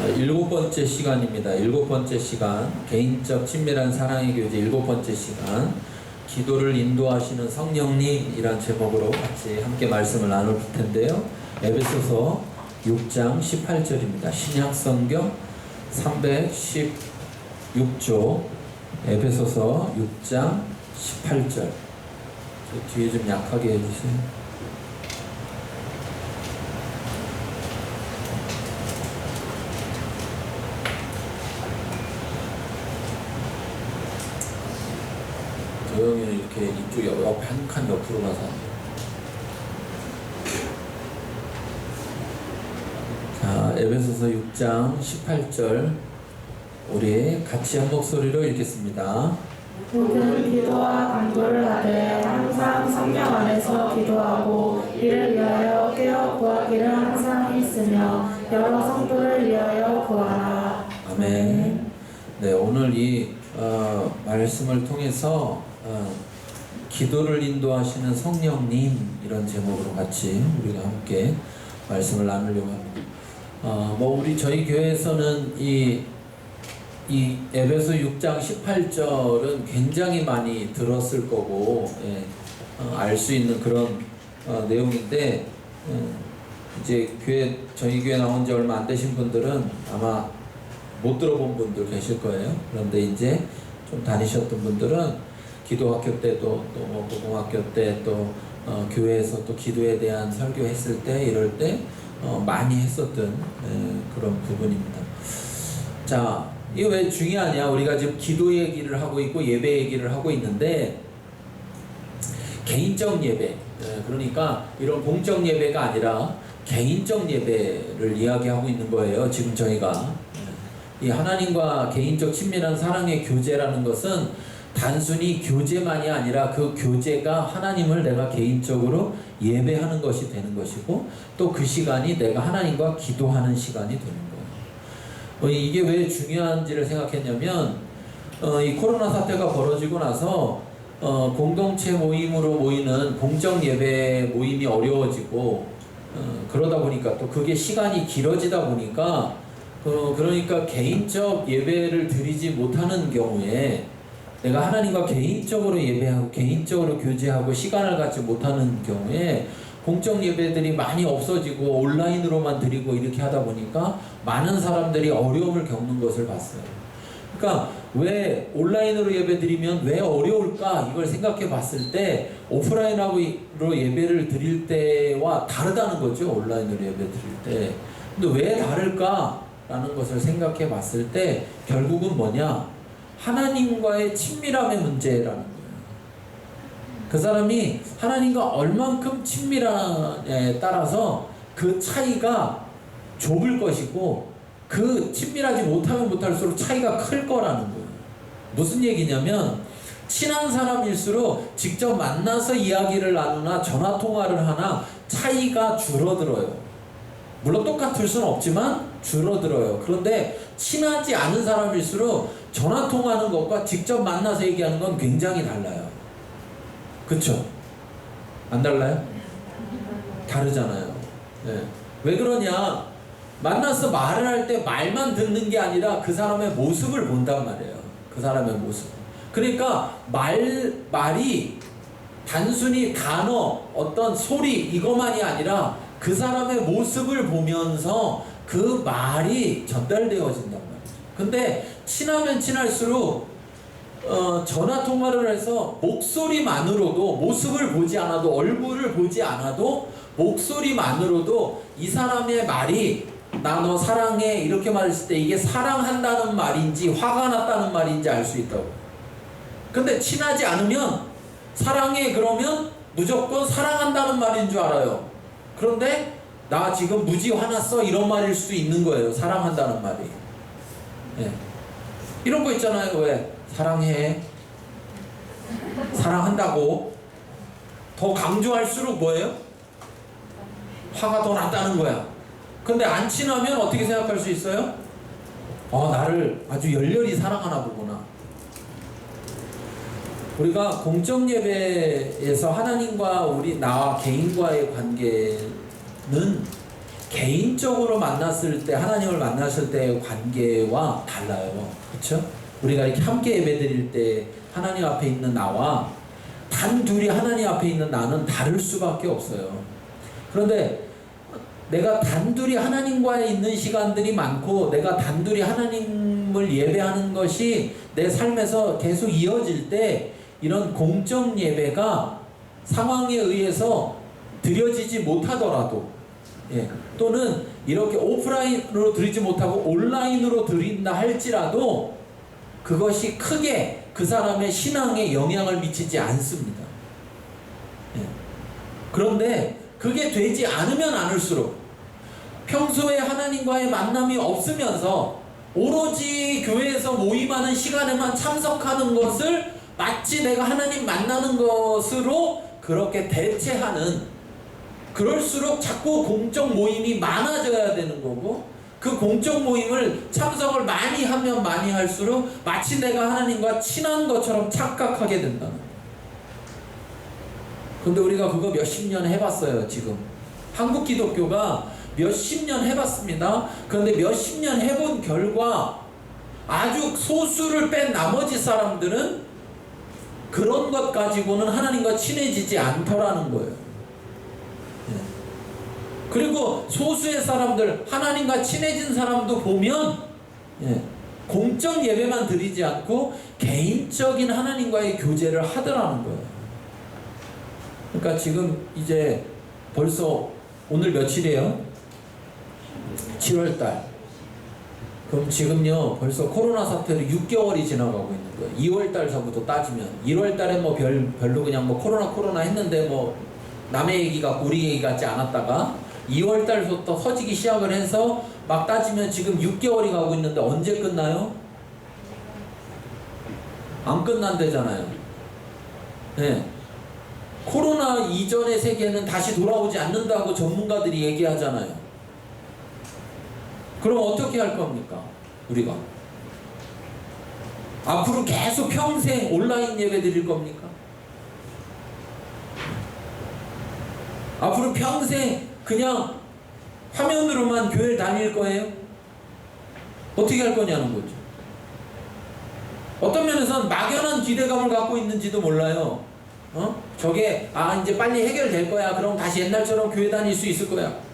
일곱 번째 시간입니다. 일곱 번째 시간, 개인적 친밀한 사랑의 교제 일곱 번째 시간, 기도를 인도하시는 성령님이란 제목으로 같이 함께 말씀을 나눌 텐데요. 에베소서 6장 18절입니다. 신약성경 316조 에베소서 6장 18절. 뒤에 좀 약하게 해주세요. 조용히 이렇게 이쪽 옆 한 칸 옆으로 가서. 자, 에베소서 6장 18절 우리 같이 한 목소리로 읽겠습니다. 모든 기도와 간구를 하되 항상 성령 안에서 기도하고 이를 위하여 깨어 구하기를 항상 있으며 여러 성도를 위하여 구하라. 아멘. 네, 오늘 이 말씀을 통해서 기도를 인도하시는 성령님 이런 제목으로 같이 우리가 함께 말씀을 나누려고 합니다. 우리 저희 교회에서는 이 에베소 6장 18절은 굉장히 많이 들었을 거고 알 수 있는 그런 내용인데 이제 저희 교회 나온 지 얼마 안 되신 분들은 아마 못 들어본 분들 계실 거예요. 그런데 이제 좀 다니셨던 분들은 기도학교 때도 또 뭐 고등학교 때 또 교회에서 또 기도에 대한 설교했을 때 이럴 때 많이 했었던 그런 부분입니다. 자, 이거 왜 중요하냐? 우리가 지금 기도 얘기를 하고 있고 예배 얘기를 하고 있는데 개인적 예배, 그러니까 이런 공적 예배가 아니라 개인적 예배를 이야기하고 있는 거예요. 지금 저희가 이 하나님과 개인적 친밀한 사랑의 교제라는 것은 단순히 교제만이 아니라 그 교제가 하나님을 내가 개인적으로 예배하는 것이 되는 것이고 또 그 시간이 내가 하나님과 기도하는 시간이 되는 거예요. 이게 왜 중요한지를 생각했냐면 이 코로나 사태가 벌어지고 나서 공동체 모임으로 모이는 공적 예배 모임이 어려워지고 그러다 보니까 또 그게 시간이 길어지다 보니까 그러니까 개인적 예배를 드리지 못하는 경우에 내가 하나님과 개인적으로 예배하고 개인적으로 교제하고 시간을 갖지 못하는 경우에 공적 예배들이 많이 없어지고 온라인으로만 드리고 이렇게 하다 보니까 많은 사람들이 어려움을 겪는 것을 봤어요. 그러니까 왜 온라인으로 예배 드리면 왜 어려울까 이걸 생각해 봤을 때 오프라인으로 예배를 드릴 때와 다르다는 거죠. 온라인으로 예배 드릴 때. 근데 왜 다를까 라는 것을 생각해 봤을 때 결국은 뭐냐? 하나님과의 친밀함의 문제라는 거예요. 그 사람이 하나님과 얼만큼 친밀함에 따라서 그 차이가 좁을 것이고 그 친밀하지 못하면 못할수록 차이가 클 거라는 거예요. 무슨 얘기냐면 친한 사람일수록 직접 만나서 이야기를 나누나 전화통화를 하나 차이가 줄어들어요. 물론 똑같을 수는 없지만 줄어들어요. 그런데 친하지 않은 사람일수록 전화통화하는 것과 직접 만나서 얘기하는 건 굉장히 달라요. 그쵸? 안 달라요? 다르잖아요. 네. 왜 그러냐? 만나서 말을 할 때 말만 듣는 게 아니라 그 사람의 모습을 본단 말이에요. 그 사람의 모습. 그러니까 말이 단순히 단어, 어떤 소리 이것만이 아니라 그 사람의 모습을 보면서 그 말이 전달되어진단 말이죠. 근데 친하면 친할수록 전화통화를 해서 목소리만으로도 모습을 보지 않아도 얼굴을 보지 않아도 목소리만으로도 이 사람의 말이 나 너 사랑해 이렇게 말했을 때 이게 사랑한다는 말인지 화가 났다는 말인지 알 수 있다고. 근데 친하지 않으면 사랑해 그러면 무조건 사랑한다는 말인 줄 알아요. 그런데 나 지금 무지 화났어 이런 말일 수 있는 거예요. 사랑한다는 말이. 네. 이런 거 있잖아요. 왜? 사랑해. 사랑한다고. 더 강조할수록 뭐예요? 화가 더 났다는 거야. 근데 안 친하면 어떻게 생각할 수 있어요? 나를 아주 열렬히 사랑하나 보구나. 우리가 공적 예배에서 하나님과 나와 개인과의 관계는 개인적으로 만났을 때, 하나님을 만났을 때의 관계와 달라요. 그렇죠? 우리가 이렇게 함께 예배드릴 때 하나님 앞에 있는 나와 단둘이 하나님 앞에 있는 나는 다를 수밖에 없어요. 그런데 내가 단둘이 하나님과에 있는 시간들이 많고 내가 단둘이 하나님을 예배하는 것이 내 삶에서 계속 이어질 때 이런 공적 예배가 상황에 의해서 드려지지 못하더라도, 예, 또는 이렇게 오프라인으로 드리지 못하고 온라인으로 드린다 할지라도 그것이 크게 그 사람의 신앙에 영향을 미치지 않습니다. 예. 그런데 그게 되지 않으면 않을수록 평소에 하나님과의 만남이 없으면서 오로지 교회에서 모임하는 시간에만 참석하는 것을 마치 내가 하나님 만나는 것으로 그렇게 대체하는, 그럴수록 자꾸 공적 모임이 많아져야 되는 거고, 그 공적 모임을 참석을 많이 하면 많이 할수록 마치 내가 하나님과 친한 것처럼 착각하게 된다는 거예요. 근데 우리가 그거 몇십 년 해봤어요. 지금 한국 기독교가 몇십 년 해봤습니다. 그런데 몇십 년 해본 결과 아주 소수를 뺀 나머지 사람들은 그런 것 가지고는 하나님과 친해지지 않더라는 거예요. 그리고 소수의 사람들, 하나님과 친해진 사람도 보면 공적 예배만 드리지 않고 개인적인 하나님과의 교제를 하더라는 거예요. 그러니까 지금 이제 벌써 오늘 며칠이에요? 7월달. 그럼 지금요 벌써 코로나 사태로 6개월이 지나가고 있는 거예요. 2월달서부터 따지면 1월달에 뭐 별로 그냥 뭐 코로나 했는데 뭐 남의 얘기 같고 우리 얘기 같지 않았다가 2월달부터 터지기 시작을 해서 막 따지면 지금 6개월이 가고 있는데 언제 끝나요? 안 끝난대잖아요. 네. 코로나 이전의 세계는 다시 돌아오지 않는다고 전문가들이 얘기하잖아요. 그럼 어떻게 할 겁니까? 우리가 앞으로 계속 평생 온라인 예배 드릴 겁니까? 앞으로 평생 그냥 화면으로만 교회를 다닐 거예요? 어떻게 할 거냐는 거죠. 어떤 면에서는 막연한 기대감을 갖고 있는지도 몰라요. 저게 이제 빨리 해결될 거야. 그럼 다시 옛날처럼 교회 다닐 수 있을 거야.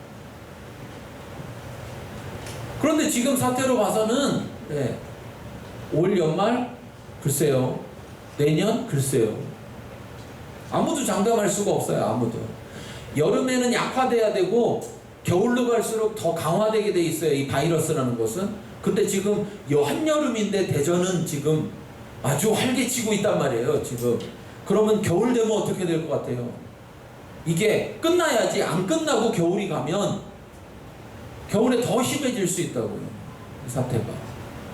그런데 지금 사태로 봐서는 올 연말 글쎄요, 내년 글쎄요. 아무도 장담할 수가 없어요. 아무도. 여름에는 약화돼야 되고 겨울로 갈수록 더 강화되게 돼 있어요. 이 바이러스라는 것은. 근데 지금 한여름인데 대전은 지금 아주 활개치고 있단 말이에요. 지금. 그러면 겨울 되면 어떻게 될 것 같아요? 이게 끝나야지. 안 끝나고 겨울이 가면 겨울에 더 심해질 수 있다고요. 이 사태가.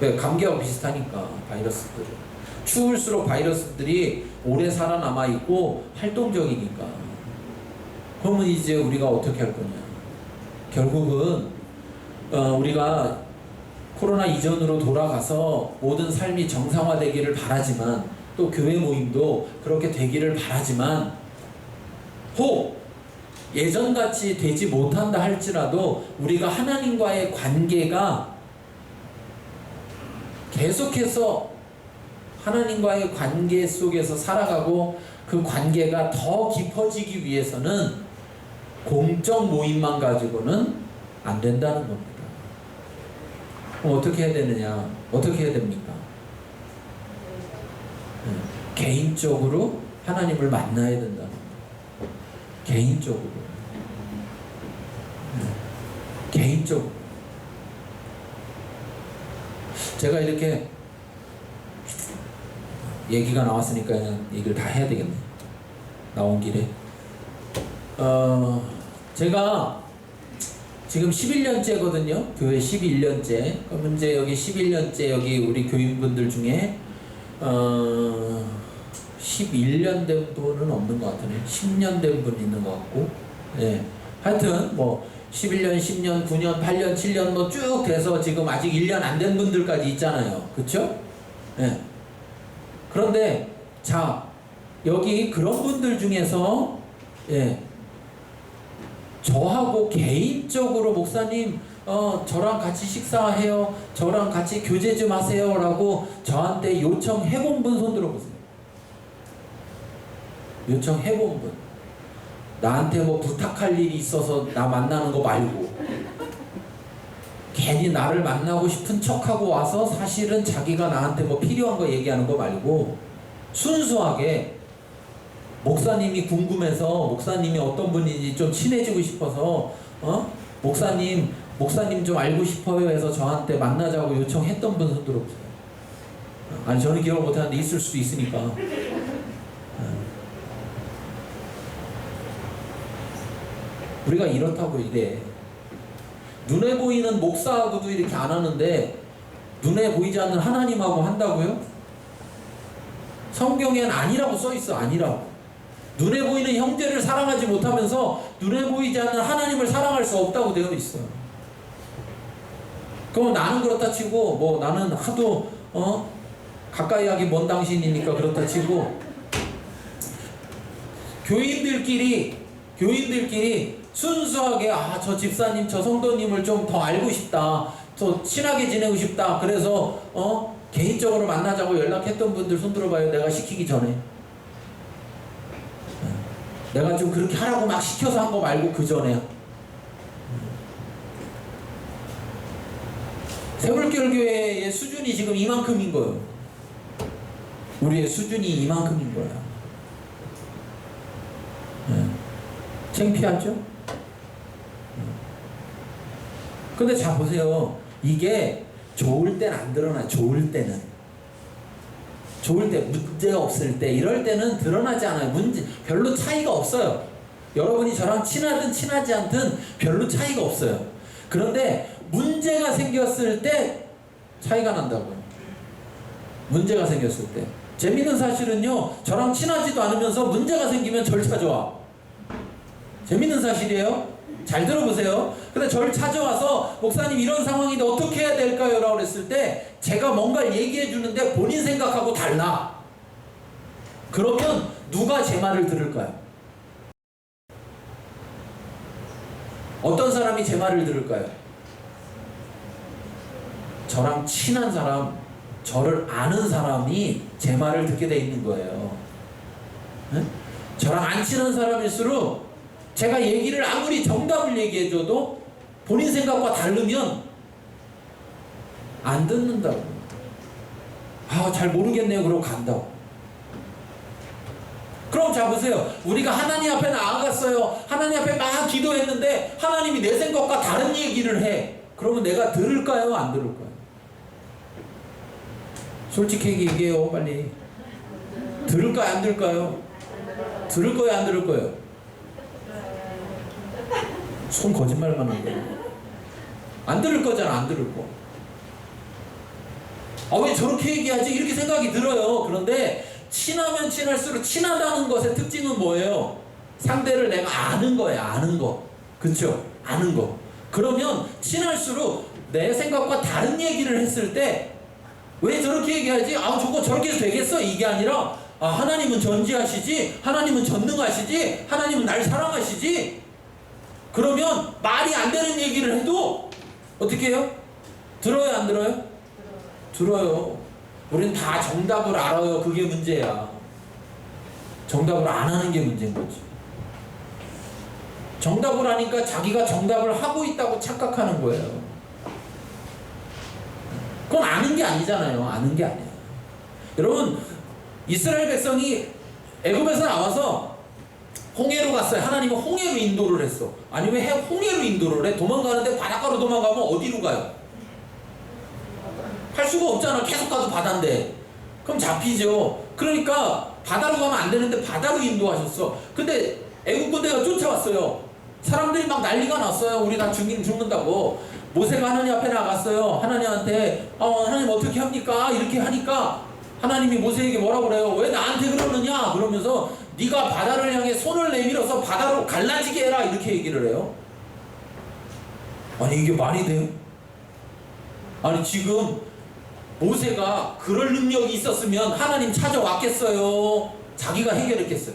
왜? 감기하고 비슷하니까 바이러스들은. 추울수록 바이러스들이 오래 살아남아 있고 활동적이니까. 그러면 이제 우리가 어떻게 할 거냐? 결국은 우리가 코로나 이전으로 돌아가서 모든 삶이 정상화되기를 바라지만, 또 교회 모임도 그렇게 되기를 바라지만, 혹 예전같이 되지 못한다 할지라도 우리가 하나님과의 관계가 계속해서 하나님과의 관계 속에서 살아가고 그 관계가 더 깊어지기 위해서는 공적 모임만 가지고는 안 된다는 겁니다. 그럼 어떻게 해야 되느냐? 어떻게 해야 됩니까? 개인적으로 하나님을 만나야 된다는 겁니다. 개인적으로. 개인적으로. 제가 이렇게 얘기가 나왔으니까 그냥 얘기를 다 해야 되겠네. 나온 길에. 제가 지금 11년째거든요. 교회 11년째. 그럼 이제 여기 11년째 여기 우리 교인분들 중에 11년 된 분은 없는 것 같으네. 10년 된 분 있는 것 같고. 예. 하여튼 뭐 11년, 10년, 9년, 8년, 7년 뭐 쭉 돼서 지금 아직 1년 안 된 분들까지 있잖아요. 그쵸? 예. 그런데 자, 여기 그런 분들 중에서 저하고 개인적으로 목사님 저랑 같이 식사해요, 저랑 같이 교제 좀 하세요 라고 저한테 요청해본 분 손 들어보세요. 요청해본 분. 나한테 뭐 부탁할 일이 있어서 나 만나는 거 말고 괜히 나를 만나고 싶은 척하고 와서 사실은 자기가 나한테 뭐 필요한 거 얘기하는 거 말고 순수하게 목사님이 궁금해서 목사님이 어떤 분인지 좀 친해지고 싶어서 목사님 좀 알고 싶어요 해서 저한테 만나자고 요청했던 분 손 들어보세요. 아니 저는 기억을 못하는데 있을 수도 있으니까. 우리가 이렇다고 이래. 눈에 보이는 목사하고도 이렇게 안 하는데 눈에 보이지 않는 하나님하고 한다고요? 성경엔 아니라고 써있어. 아니라고. 눈에 보이는 형제를 사랑하지 못하면서 눈에 보이지 않는 하나님을 사랑할 수 없다고 되어 있어요. 그럼 나는 그렇다 치고 뭐 나는 하도 가까이 하기 먼 당신이니까 그렇다 치고 교인들끼리 순수하게 저 집사님 저 성도님을 좀 더 알고 싶다, 더 친하게 지내고 싶다, 그래서 개인적으로 만나자고 연락했던 분들 손 들어봐요. 내가 시키기 전에. 내가 좀 그렇게 하라고 막 시켜서 한 거 말고 그 전에. 새물결교회의 수준이 지금 이만큼인 거예요. 우리의 수준이 이만큼인 거야. 창피하죠? 근데 자 보세요. 이게 좋을 때는 안 드러나요. 좋을 때 문제가 없을 때, 이럴 때는 드러나지 않아요. 별로 차이가 없어요. 여러분이 저랑 친하든 친하지 않든 별로 차이가 없어요. 그런데 문제가 생겼을 때 차이가 난다고요. 문제가 생겼을 때. 재밌는 사실은요, 저랑 친하지도 않으면서 문제가 생기면 절 찾아와. 재밌는 사실이에요. 잘 들어보세요. 근데 저를 찾아와서 목사님 이런 상황인데 어떻게 해야 될까요? 라고 그랬을 때 제가 뭔가 얘기해 주는데 본인 생각하고 달라. 그러면 누가 제 말을 들을까요? 어떤 사람이 제 말을 들을까요? 저랑 친한 사람, 저를 아는 사람이 제 말을 듣게 돼 있는 거예요. 네? 저랑 안 친한 사람일수록 제가 얘기를 아무리 정답을 얘기해줘도 본인 생각과 다르면 안 듣는다고. 잘 모르겠네요. 그러고 간다고. 그럼 자 보세요. 우리가 하나님 앞에 나아갔어요. 하나님 앞에 막 기도했는데 하나님이 내 생각과 다른 얘기를 해. 그러면 내가 들을까요? 안 들을까요? 솔직히 얘기해요. 빨리. 들을까요? 안 들을까요? 들을 거예요? 안 들을 거예요? 손 거짓말만 하는 거예요. 안 들을 거잖아. 안 들을 거. 왜 저렇게 얘기하지? 이렇게 생각이 들어요. 그런데 친하면 친할수록 친하다는 것의 특징은 뭐예요? 상대를 내가 아는 거예요. 아는 거. 그쵸? 아는 거. 그러면 친할수록 내 생각과 다른 얘기를 했을 때 왜 저렇게 얘기하지? 저거 저렇게 해도 되겠어? 이게 아니라 하나님은 전지하시지? 하나님은 전능하시지? 하나님은 날 사랑하시지? 그러면 말이 안 되는 얘기를 해도 어떻게 해요? 들어요? 안 들어요? 들어요. 우리는 다 정답을 알아요. 그게 문제야. 정답을 안 하는 게 문제인 거지. 정답을 하니까 자기가 정답을 하고 있다고 착각하는 거예요. 그건 아는 게 아니잖아요. 아는 게 아니에요. 여러분, 이스라엘 백성이 애굽에서 나와서 홍해로 갔어요. 하나님은 홍해로 인도를 했어. 아니 왜 홍해로 인도를 해? 도망가는데 바닷가로 도망가면 어디로 가요? 할 수가 없잖아. 계속 가도 바다인데. 그럼 잡히죠. 그러니까 바다로 가면 안 되는데 바다로 인도하셨어. 근데 애국 군대가 쫓아왔어요. 사람들이 막 난리가 났어요. 우리 다 죽는다고. 모세가 하나님 앞에 나갔어요. 하나님한테 하나님 어떻게 합니까? 이렇게 하니까 하나님이 모세에게 뭐라고 그래요? 왜 나한테 그러느냐? 그러면서 네가 바다를 향해 손을 내밀어서 바다로 갈라지게 해라. 이렇게 얘기를 해요. 아니 이게 말이 돼요? 아니 지금 모세가 그럴 능력이 있었으면 하나님 찾아왔겠어요? 자기가 해결했겠어요?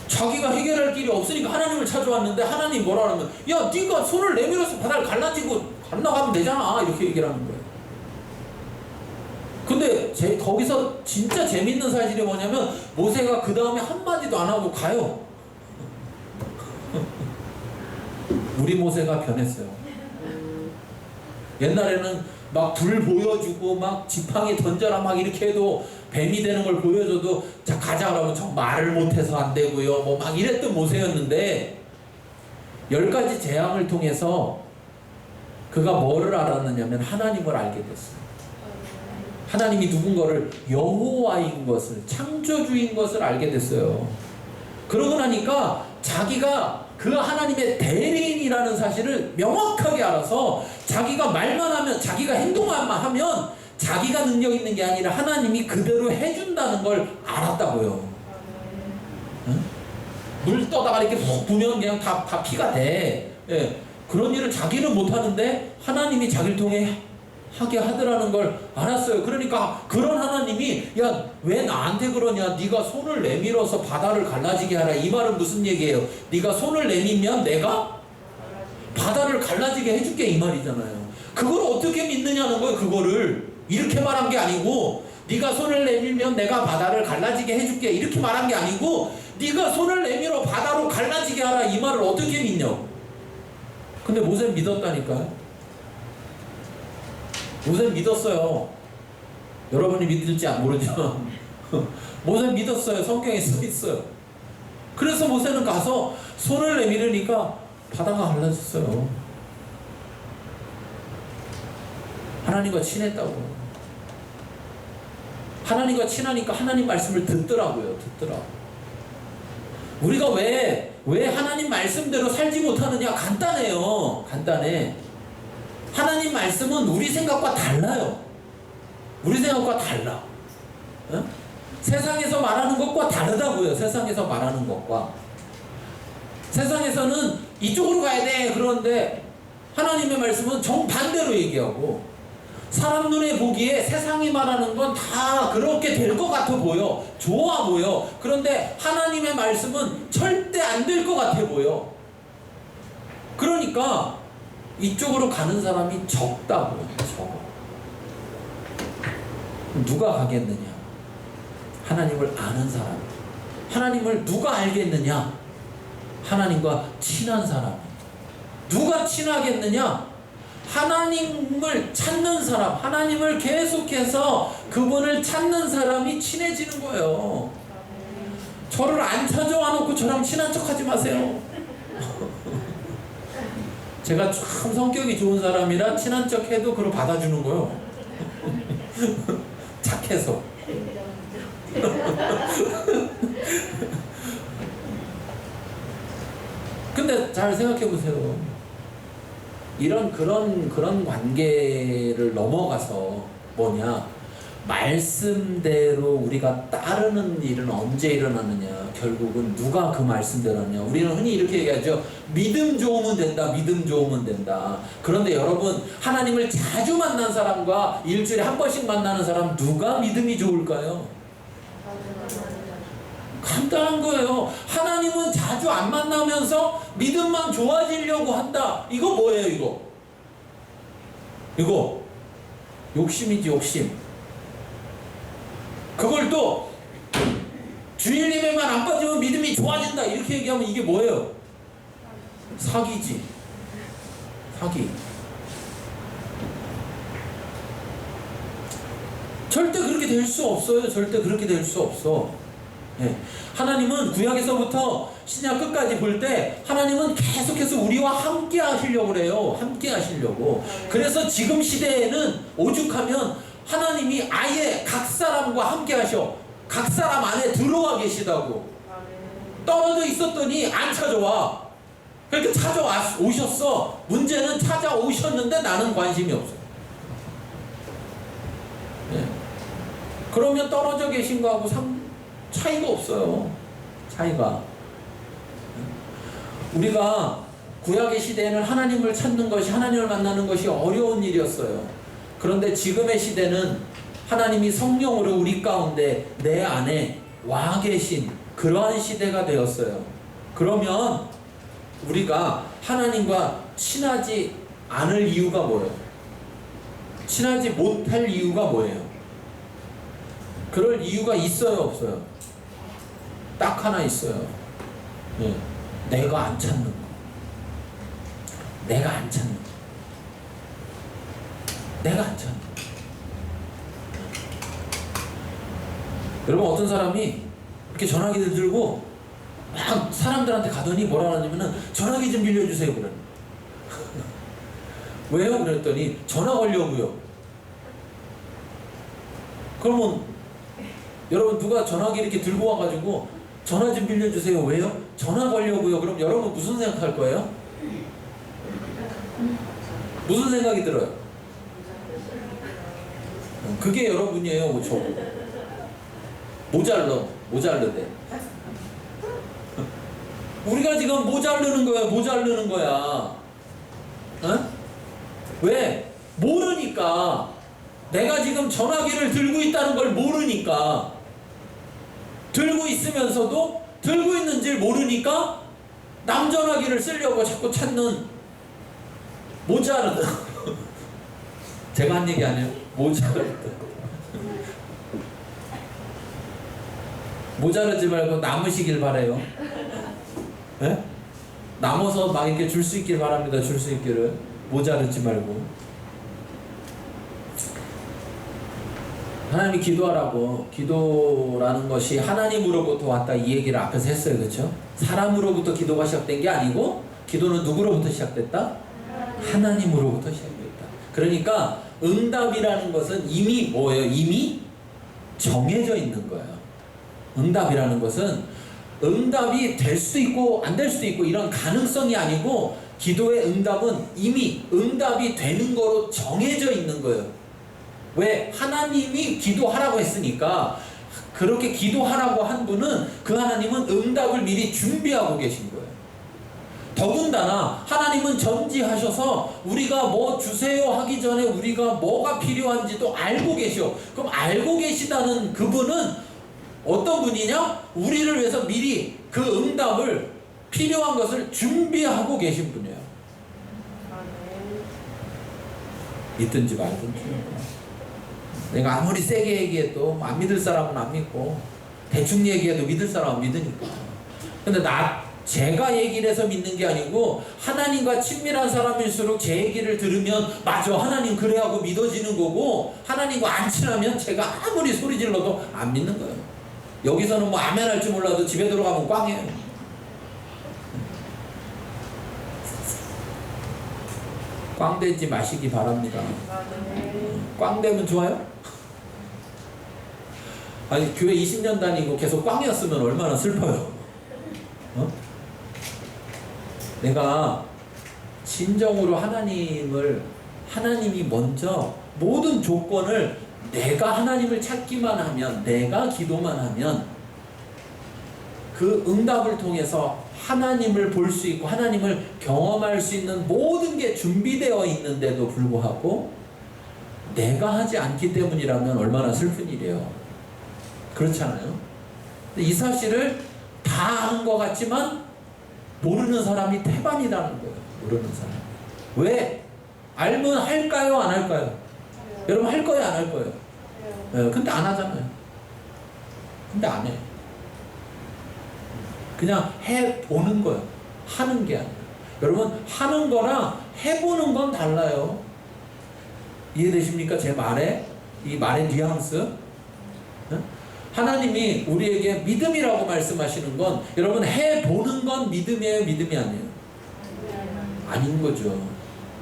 자기가 해결할 길이 없으니까 하나님을 찾아왔는데 하나님 뭐라 하면 야 네가 손을 내밀어서 바다를 갈라지고 건너가면 되잖아 이렇게 얘기를 하는 거예요. 근데 거기서 진짜 재밌는 사실이 뭐냐면 모세가 그 다음에 한마디도 안 하고 가요. 우리 모세가 변했어요. 옛날에는 막 불 보여주고 막 지팡이 던져라 막 이렇게 해도 뱀이 되는 걸 보여줘도 자 가자 그러면 저 말을 못해서 안 되고요 뭐 막 이랬던 모세였는데 10가지 재앙을 통해서 그가 뭐를 알았느냐면 하나님을 알게 됐어요. 하나님이 누군가를 여호와인 것을 창조주인 것을 알게 됐어요. 그러고 나니까 자기가 그 하나님의 대리인이라는 사실을 명확하게 알아서 자기가 말만 하면 자기가 행동만 하면 자기가 능력 있는 게 아니라 하나님이 그대로 해준다는 걸 알았다고요. 응? 물 떠다가 이렇게 푹 부면 그냥 다 피가 돼. 예. 그런 일을 자기는 못하는데 하나님이 자기를 통해 하게 하더라는 걸 알았어요. 그러니까 그런 하나님이 야 왜 나한테 그러냐 네가 손을 내밀어서 바다를 갈라지게 하라 이 말은 무슨 얘기예요? 네가 손을 내밀면 내가 바다를 갈라지게 해줄게 이 말이잖아요. 그걸 어떻게 믿느냐는 거예요. 그거를 이렇게 말한 게 아니고 네가 손을 내밀면 내가 바다를 갈라지게 해줄게 이렇게 말한 게 아니고 네가 손을 내밀어 바다로 갈라지게 하라 이 말을 어떻게 믿냐. 근데 모세는 믿었다니까요. 모세는 믿었어요. 여러분이 믿을지 모르지만 모세는 믿었어요. 성경에 써 있어요. 그래서 모세는 가서 손을 내밀으니까 바다가 갈라졌어요. 하나님과 친했다고. 하나님과 친하니까 하나님 말씀을 듣더라고요. 우리가 왜 하나님 말씀대로 살지 못하느냐? 간단해요. 간단해. 하나님 말씀은 우리 생각과 달라요. 우리 생각과 달라. 어? 세상에서 말하는 것과 다르다고요. 세상에서 말하는 것과. 세상에서는 이쪽으로 가야 돼. 그런데 하나님의 말씀은 정반대로 얘기하고 사람 눈에 보기에 세상이 말하는 건 다 그렇게 될 것 같아 보여. 좋아 보여. 그런데 하나님의 말씀은 절대 안 될 것 같아 보여. 그러니까 이쪽으로 가는 사람이 적다고요. 적어. 누가 가겠느냐? 하나님을 아는 사람. 하나님을 누가 알겠느냐? 하나님과 친한 사람. 누가 친하겠느냐? 하나님을 찾는 사람. 하나님을 계속해서 그분을 찾는 사람이 친해지는 거예요. 저를 안 찾아와 놓고 저랑 친한 척 하지 마세요. 제가 참 성격이 좋은 사람이라 친한 척 해도 그걸 받아주는 거예요. 착해서. 근데 잘 생각해 보세요. 그런 관계를 넘어가서 뭐냐? 말씀대로 우리가 따르는 일은 언제 일어나느냐? 결국은 누가 그 말씀대로 하느냐? 우리는 흔히 이렇게 얘기하죠. 믿음 좋으면 된다. 믿음 좋으면 된다. 그런데 여러분, 하나님을 자주 만난 사람과 일주일에 한 번씩 만나는 사람 누가 믿음이 좋을까요? 간단한 거예요. 하나님은 자주 안 만나면서 믿음만 좋아지려고 한다. 이거 뭐예요, 이거? 욕심이지, 욕심. 그걸 또 주일 예배만 안 빠지면 믿음이 좋아진다 이렇게 얘기하면 이게 뭐예요? 사기지. 사기. 절대 그렇게 될 수 없어요. 절대 그렇게 될 수 없어. 네. 하나님은 구약에서부터 신약 끝까지 볼 때 하나님은 계속해서 우리와 함께 하시려고 그래요. 함께 하시려고. 그래서 지금 시대에는 오죽하면 하나님이 아예 각 사람과 함께 하셔. 각 사람 안에 들어와 계시다고. 떨어져 있었더니 안 찾아와. 그러니까 오셨어. 문제는 찾아오셨는데 나는 관심이 없어. 네. 그러면 떨어져 계신 거하고 차이가 없어요. 차이가. 우리가 구약의 시대에는 하나님을 찾는 것이, 하나님을 만나는 것이 어려운 일이었어요. 그런데 지금의 시대는 하나님이 성령으로 우리 가운데 내 안에 와 계신 그러한 시대가 되었어요. 그러면 우리가 하나님과 친하지 않을 이유가 뭐예요? 친하지 못할 이유가 뭐예요? 그럴 이유가 있어요, 없어요? 딱 하나 있어요. 네. 내가 안 찾는 거. 내가 안 찾는 거. 내가 안 찾는 거. 여러분, 어떤 사람이 이렇게 전화기를 들고 막 사람들한테 가더니 뭐라 하냐면은 전화기 좀 빌려주세요 그래. 왜요? 그랬더니 전화 걸려고요. 그러면 여러분, 누가 전화기 이렇게 들고 와가지고 전화 좀 빌려주세요. 왜요? 전화 걸려고요. 그럼 여러분 무슨 생각할 거예요? 무슨 생각이 들어요? 그게 여러분이에요. 저 모자르대. 우리가 지금 모자르는 거야. 모자르는 거야. 어? 왜? 모르니까. 내가 지금 전화기를 들고 있다는 걸 모르니까. 들고 있으면서도 들고 있는 줄 모르니까 남 전화기를 쓰려고 자꾸 찾는 모자르다. 제가 한 얘기 아니에요. 모자르다. 모자르지 말고 남으시길 바래요. 네? 남아서 막 이렇게 줄 수 있길 바랍니다. 줄 수 있기를. 모자르지 말고. 하나님이 기도하라고. 기도라는 것이 하나님으로부터 왔다, 이 얘기를 앞에서 했어요. 그렇죠? 사람으로부터 기도가 시작된 게 아니고, 기도는 누구로부터 시작됐다? 하나님으로부터 시작됐다. 그러니까 응답이라는 것은 이미 뭐예요? 이미 정해져 있는 거예요. 응답이라는 것은 응답이 될 수도 있고 안 될 수도 있고 이런 가능성이 아니고, 기도의 응답은 이미 응답이 되는 거로 정해져 있는 거예요. 왜? 하나님이 기도하라고 했으니까. 그렇게 기도하라고 한 분은, 그 하나님은 응답을 미리 준비하고 계신 거예요. 더군다나 하나님은 전지하셔서 우리가 뭐 주세요 하기 전에 우리가 뭐가 필요한지도 알고 계셔. 그럼 알고 계시다는 그분은 어떤 분이냐? 우리를 위해서 미리 그 응답을, 필요한 것을 준비하고 계신 분이에요. 믿든지 말든지. 내가 아무리 세게 얘기해도 안 믿을 사람은 안 믿고, 대충 얘기해도 믿을 사람은 믿으니까. 근데 제가 얘기를 해서 믿는 게 아니고, 하나님과 친밀한 사람일수록 제 얘기를 들으면 맞아, 하나님 그래 하고 믿어지는 거고, 하나님과 안 친하면 제가 아무리 소리 질러도 안 믿는 거예요. 여기서는 뭐 아멘 할 줄 몰라도 집에 들어가면 꽝이에요. 꽝 되지 마시기 바랍니다. 꽝 되면 좋아요? 아니, 교회 20년 다니고 계속 꽝이었으면 얼마나 슬퍼요. 어? 내가 진정으로 하나님이 먼저 모든 조건을, 내가 하나님을 찾기만 하면, 내가 기도만 하면 그 응답을 통해서 하나님을 볼 수 있고 하나님을 경험할 수 있는 모든 게 준비되어 있는데도 불구하고 내가 하지 않기 때문이라면 얼마나 슬픈 일이에요. 그렇잖아요. 이 사실을 다 아는 것 같지만 모르는 사람이 태반이라는 거예요. 모르는 사람. 왜? 알면 할까요? 안 할까요? 여러분, 할 거예요? 안 할 거예요? 네, 근데 안 하잖아요. 근데 안 해요. 그냥 해보는 거예요. 하는 게 아니에요. 여러분, 하는 거랑 해보는 건 달라요. 이해되십니까? 제 말에? 이 말의 뉘앙스? 네? 하나님이 우리에게 믿음이라고 말씀하시는 건, 여러분, 해보는 건 믿음이에요? 믿음이 아니에요? 아닌 거죠.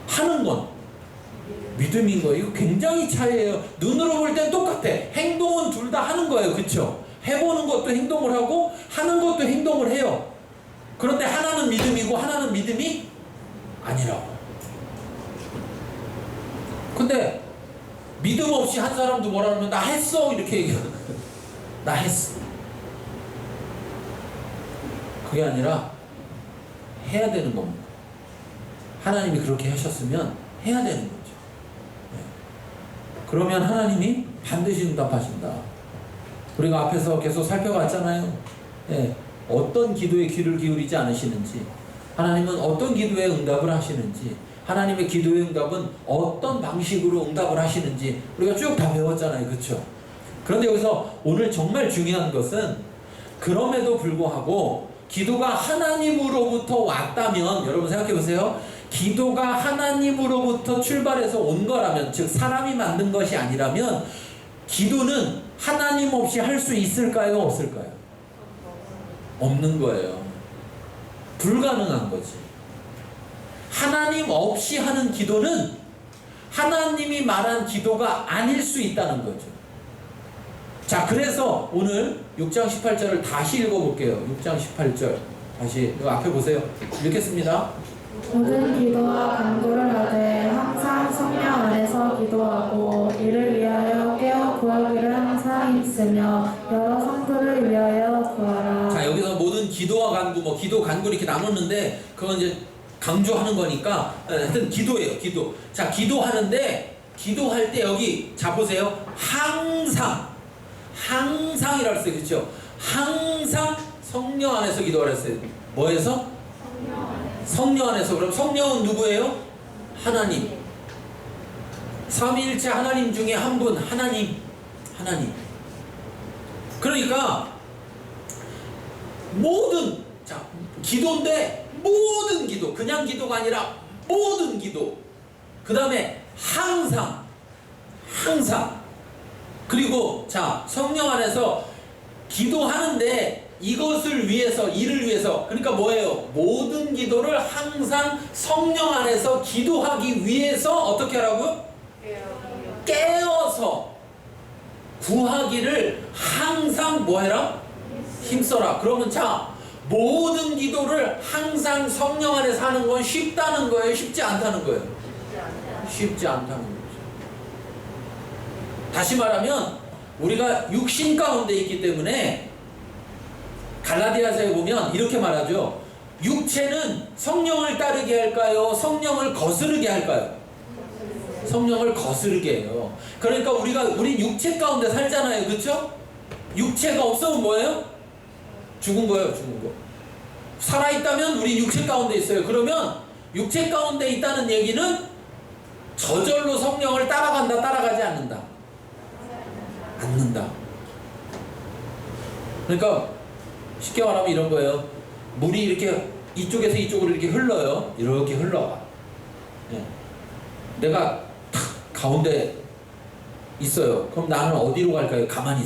하는 건 믿음인 거예요. 이거 굉장히 차이예요. 눈으로 볼 땐 똑같아. 행동은 둘 다 하는 거예요. 그쵸? 해보는 것도 행동을 하고 하는 것도 행동을 해요. 그런데 하나는 믿음이고 하나는 믿음이 아니라고. 근데 믿음 없이 한 사람도 뭐라 하면 나 했어 이렇게 얘기하는 거예요. 나 했어. 그게 아니라 해야 되는 겁니다. 하나님이 그렇게 하셨으면 해야 되는 거죠. 네. 그러면 하나님이 반드시 응답하신다. 우리가 앞에서 계속 살펴봤잖아요. 어떤 기도에 귀를 기울이지 않으시는지, 하나님은 어떤 기도에 응답을 하시는지, 하나님의 기도의 응답은 어떤 방식으로 응답을 하시는지 우리가 쭉 다 배웠잖아요. 그렇죠? 그런데 여기서 오늘 정말 중요한 것은 그럼에도 불구하고 기도가 하나님으로부터 왔다면, 여러분 생각해 보세요. 기도가 하나님으로부터 출발해서 온 거라면, 즉 사람이 만든 것이 아니라면 기도는 하나님 없이 할 수 있을까요? 없을까요? 없는 거예요. 불가능한 거지. 하나님 없이 하는 기도는 하나님이 말한 기도가 아닐 수 있다는 거죠. 자, 그래서 오늘 6장 18절을 다시 읽어볼게요. 6장 18절 다시 여기 앞에 보세요. 읽겠습니다. 모든 기도와 간구를 하되 항상 성령 안에서 기도하고 이를 위하여 깨어 구하기를 항상 힘쓰며 여러 성도를 위하여 구하라. 자, 여기서 모든 기도와 간구, 뭐 기도 간구 이렇게 나눴는데 그건 이제 강조하는 거니까 하여튼 기도예요. 기도. 자, 기도하는데 기도할 때 여기 자 보세요. 항상이라고 했어요. 그렇죠? 항상 성령 안에서 기도하라 했어요. 뭐에서? 성령 안에서. 그럼 성령은 누구예요? 하나님. 삼위일체 하나님 중에 한 분, 하나님. 그러니까 모든, 자, 기도인데 모든 기도, 그냥 기도가 아니라 모든 기도. 그 다음에 항상. 그리고 자, 성령 안에서 기도하는데 이것을 위해서, 이를 위해서, 그러니까 뭐예요? 모든 기도를 항상 성령 안에서 기도하기 위해서 어떻게 하라고요? 깨어서 구하기를 항상 뭐해라? 힘써라. 그러면 자, 모든 기도를 항상 성령 안에서 하는 건 쉽다는 거예요? 쉽지 않다는 거예요? 쉽지 않다는 거죠. 다시 말하면 우리가 육신 가운데 있기 때문에 갈라디아서에 보면 이렇게 말하죠. 육체는 성령을 따르게 할까요? 성령을 거스르게 할까요? 성령을 거스르게 해요. 그러니까 우리 육체 가운데 살잖아요. 그렇죠? 육체가 없으면 뭐예요? 죽은 거예요. 죽은 거. 살아있다면 우리 육체 가운데 있어요. 그러면 육체 가운데 있다는 얘기는 저절로 성령을 따라간다, 따라가지 않는다. 그러니까 쉽게 말하면 이런 거예요. 물이 이렇게 이쪽에서 이쪽으로 이렇게 흘러요. 이렇게 흘러가. 내가 탁 가운데 있어요. 그럼 나는 어디로 갈까요? 가만히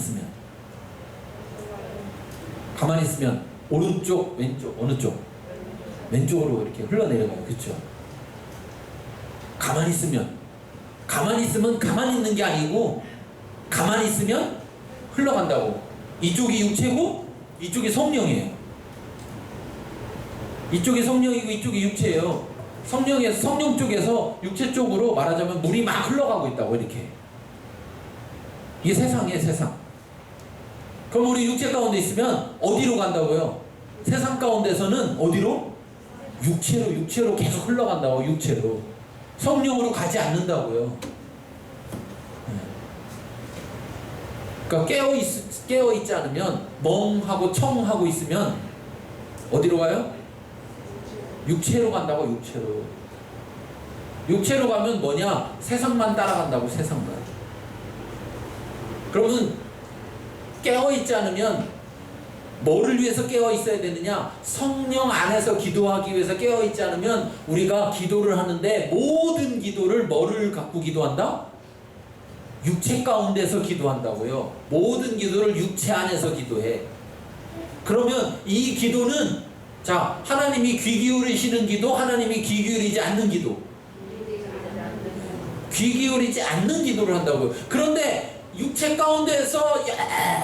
있으면 오른쪽, 왼쪽, 어느 쪽? 왼쪽으로 이렇게 흘러내려가요. 그렇죠? 가만히 있으면 가만히 있는 게 아니고 가만히 있으면 흘러간다고. 이쪽이 육체고 이쪽이 성령이에요. 이쪽이 성령이고 이쪽이 육체예요. 성령 쪽에서 육체 쪽으로 말하자면 물이 막 흘러가고 있다고. 이렇게. 이게 세상이에요. 세상. 그럼 우리 육체 가운데 있으면 어디로 간다고요? 세상 가운데서는 어디로? 육체로 계속 흘러간다고. 육체로. 성령으로 가지 않는다고요. 그러니까 깨어있지 않으면, 멍하고 청하고 있으면 어디로 가요? 육체로 간다고. 육체로 가면 뭐냐? 세상만 따라간다고. 세상만. 그러면 깨어있지 않으면 뭐를 위해서 깨어있어야 되느냐? 성령 안에서 기도하기 위해서 깨어있지 않으면 우리가 기도를 하는데 모든 기도를 뭐를 갖고 기도한다? 육체 가운데서 기도한다고요. 모든 기도를 육체 안에서 기도해. 그러면 이 기도는 자, 하나님이 귀 기울이시는 기도, 하나님이 귀 기울이지 않는 기도. 귀 기울이지 않는 기도를 한다고요. 그런데 육체 가운데에서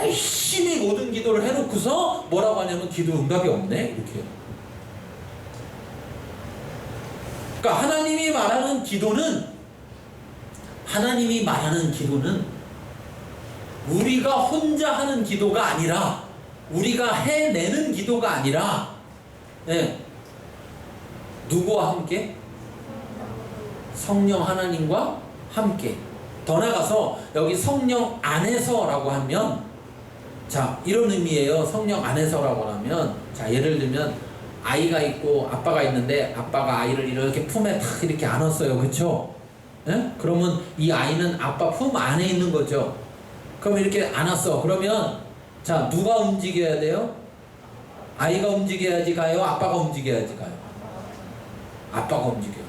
열심히 모든 기도를 해놓고서 뭐라고 하냐면 기도 응답이 없네? 이렇게. 그러니까 하나님이 말하는 기도는 우리가 혼자 하는 기도가 아니라, 우리가 해내는 기도가 아니라, 누구와 함께? 성령 하나님과 함께. 더 나아가서 여기 성령 안에서라고 하면 자, 이런 의미예요. 성령 안에서라고 하면, 자, 예를 들면 아이가 있고 아빠가 있는데 아빠가 아이를 이렇게 품에 탁 이렇게 안았어요. 그쵸? 예? 그러면 이 아이는 아빠 품 안에 있는 거죠. 그럼 이렇게 안았어. 그러면 자, 누가 움직여야 돼요? 아이가 움직여야지 가요? 아빠가 움직여야지 가요? 아빠가 움직여요.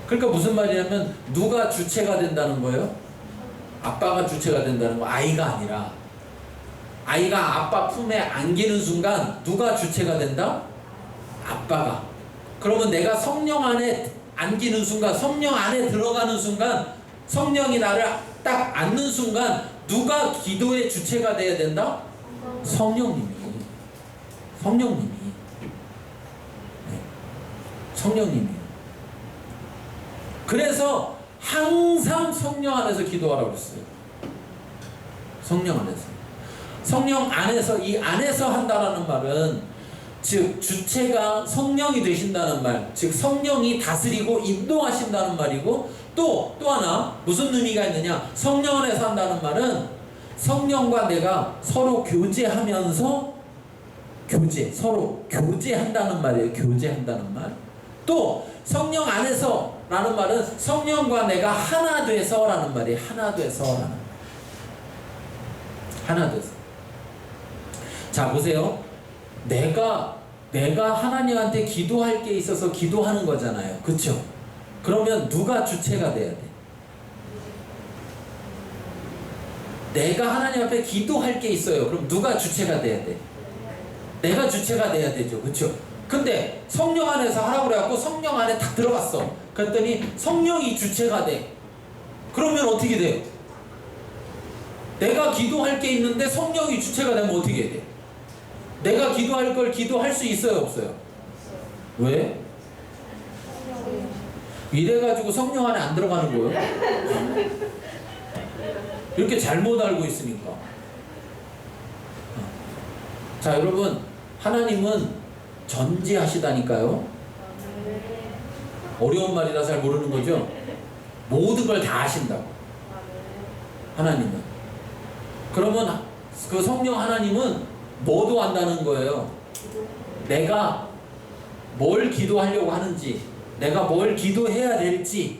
그러니까 무슨 말이냐면 누가 주체가 된다는 거예요? 아빠가 주체가 된다는 거. 아이가 아니라. 아이가 아빠 품에 안기는 순간 누가 주체가 된다? 아빠가. 그러면 내가 성령 안에 안기는 순간, 성령 안에 들어가는 순간, 성령이 나를 딱 안는 순간 누가 기도의 주체가 돼야 된다? 성령님이. 성령님이. 네. 성령님이. 그래서 항상 성령 안에서 기도하라고 그랬어요. 성령 안에서. 성령 안에서, 이 안에서 한다라는 말은 즉 주체가 성령이 되신다는 말, 즉 성령이 다스리고 인도하신다는 말이고, 또 하나 무슨 의미가 있느냐, 성령 안에서 한다는 말은 성령과 내가 서로 교제하면서 서로 교제한다는 말이에요. 교제한다는 말. 또 성령 안에서 라는 말은 성령과 내가 하나 돼서 라는 말이에요. 하나 돼서 라는 말. 하나 돼서. 자, 보세요. 내가 하나님한테 기도할 게 있어서 기도하는 거잖아요. 그쵸? 그러면 누가 주체가 돼야 돼? 내가 하나님 앞에 기도할 게 있어요. 그럼 누가 주체가 돼야 돼? 내가 주체가 돼야 되죠. 그쵸? 근데 성령 안에서 하라고 그래갖고 성령 안에 딱 들어갔어. 그랬더니 성령이 주체가 돼. 그러면 어떻게 돼요? 내가 기도할 게 있는데 성령이 주체가 되면 어떻게 돼? 내가 기도할 걸 기도할 수 있어요, 없어요? 왜? 이래가지고 성령 안에 안 들어가는 거예요? 이렇게 잘못 알고 있으니까. 자, 여러분, 하나님은 전지하시다니까요. 어려운 말이라 잘 모르는 거죠? 모든 걸 다 아신다고. 하나님은. 그러면 그 성령 하나님은 뭐도 안다는 거예요. 내가 뭘 기도하려고 하는지, 내가 뭘 기도해야 될지,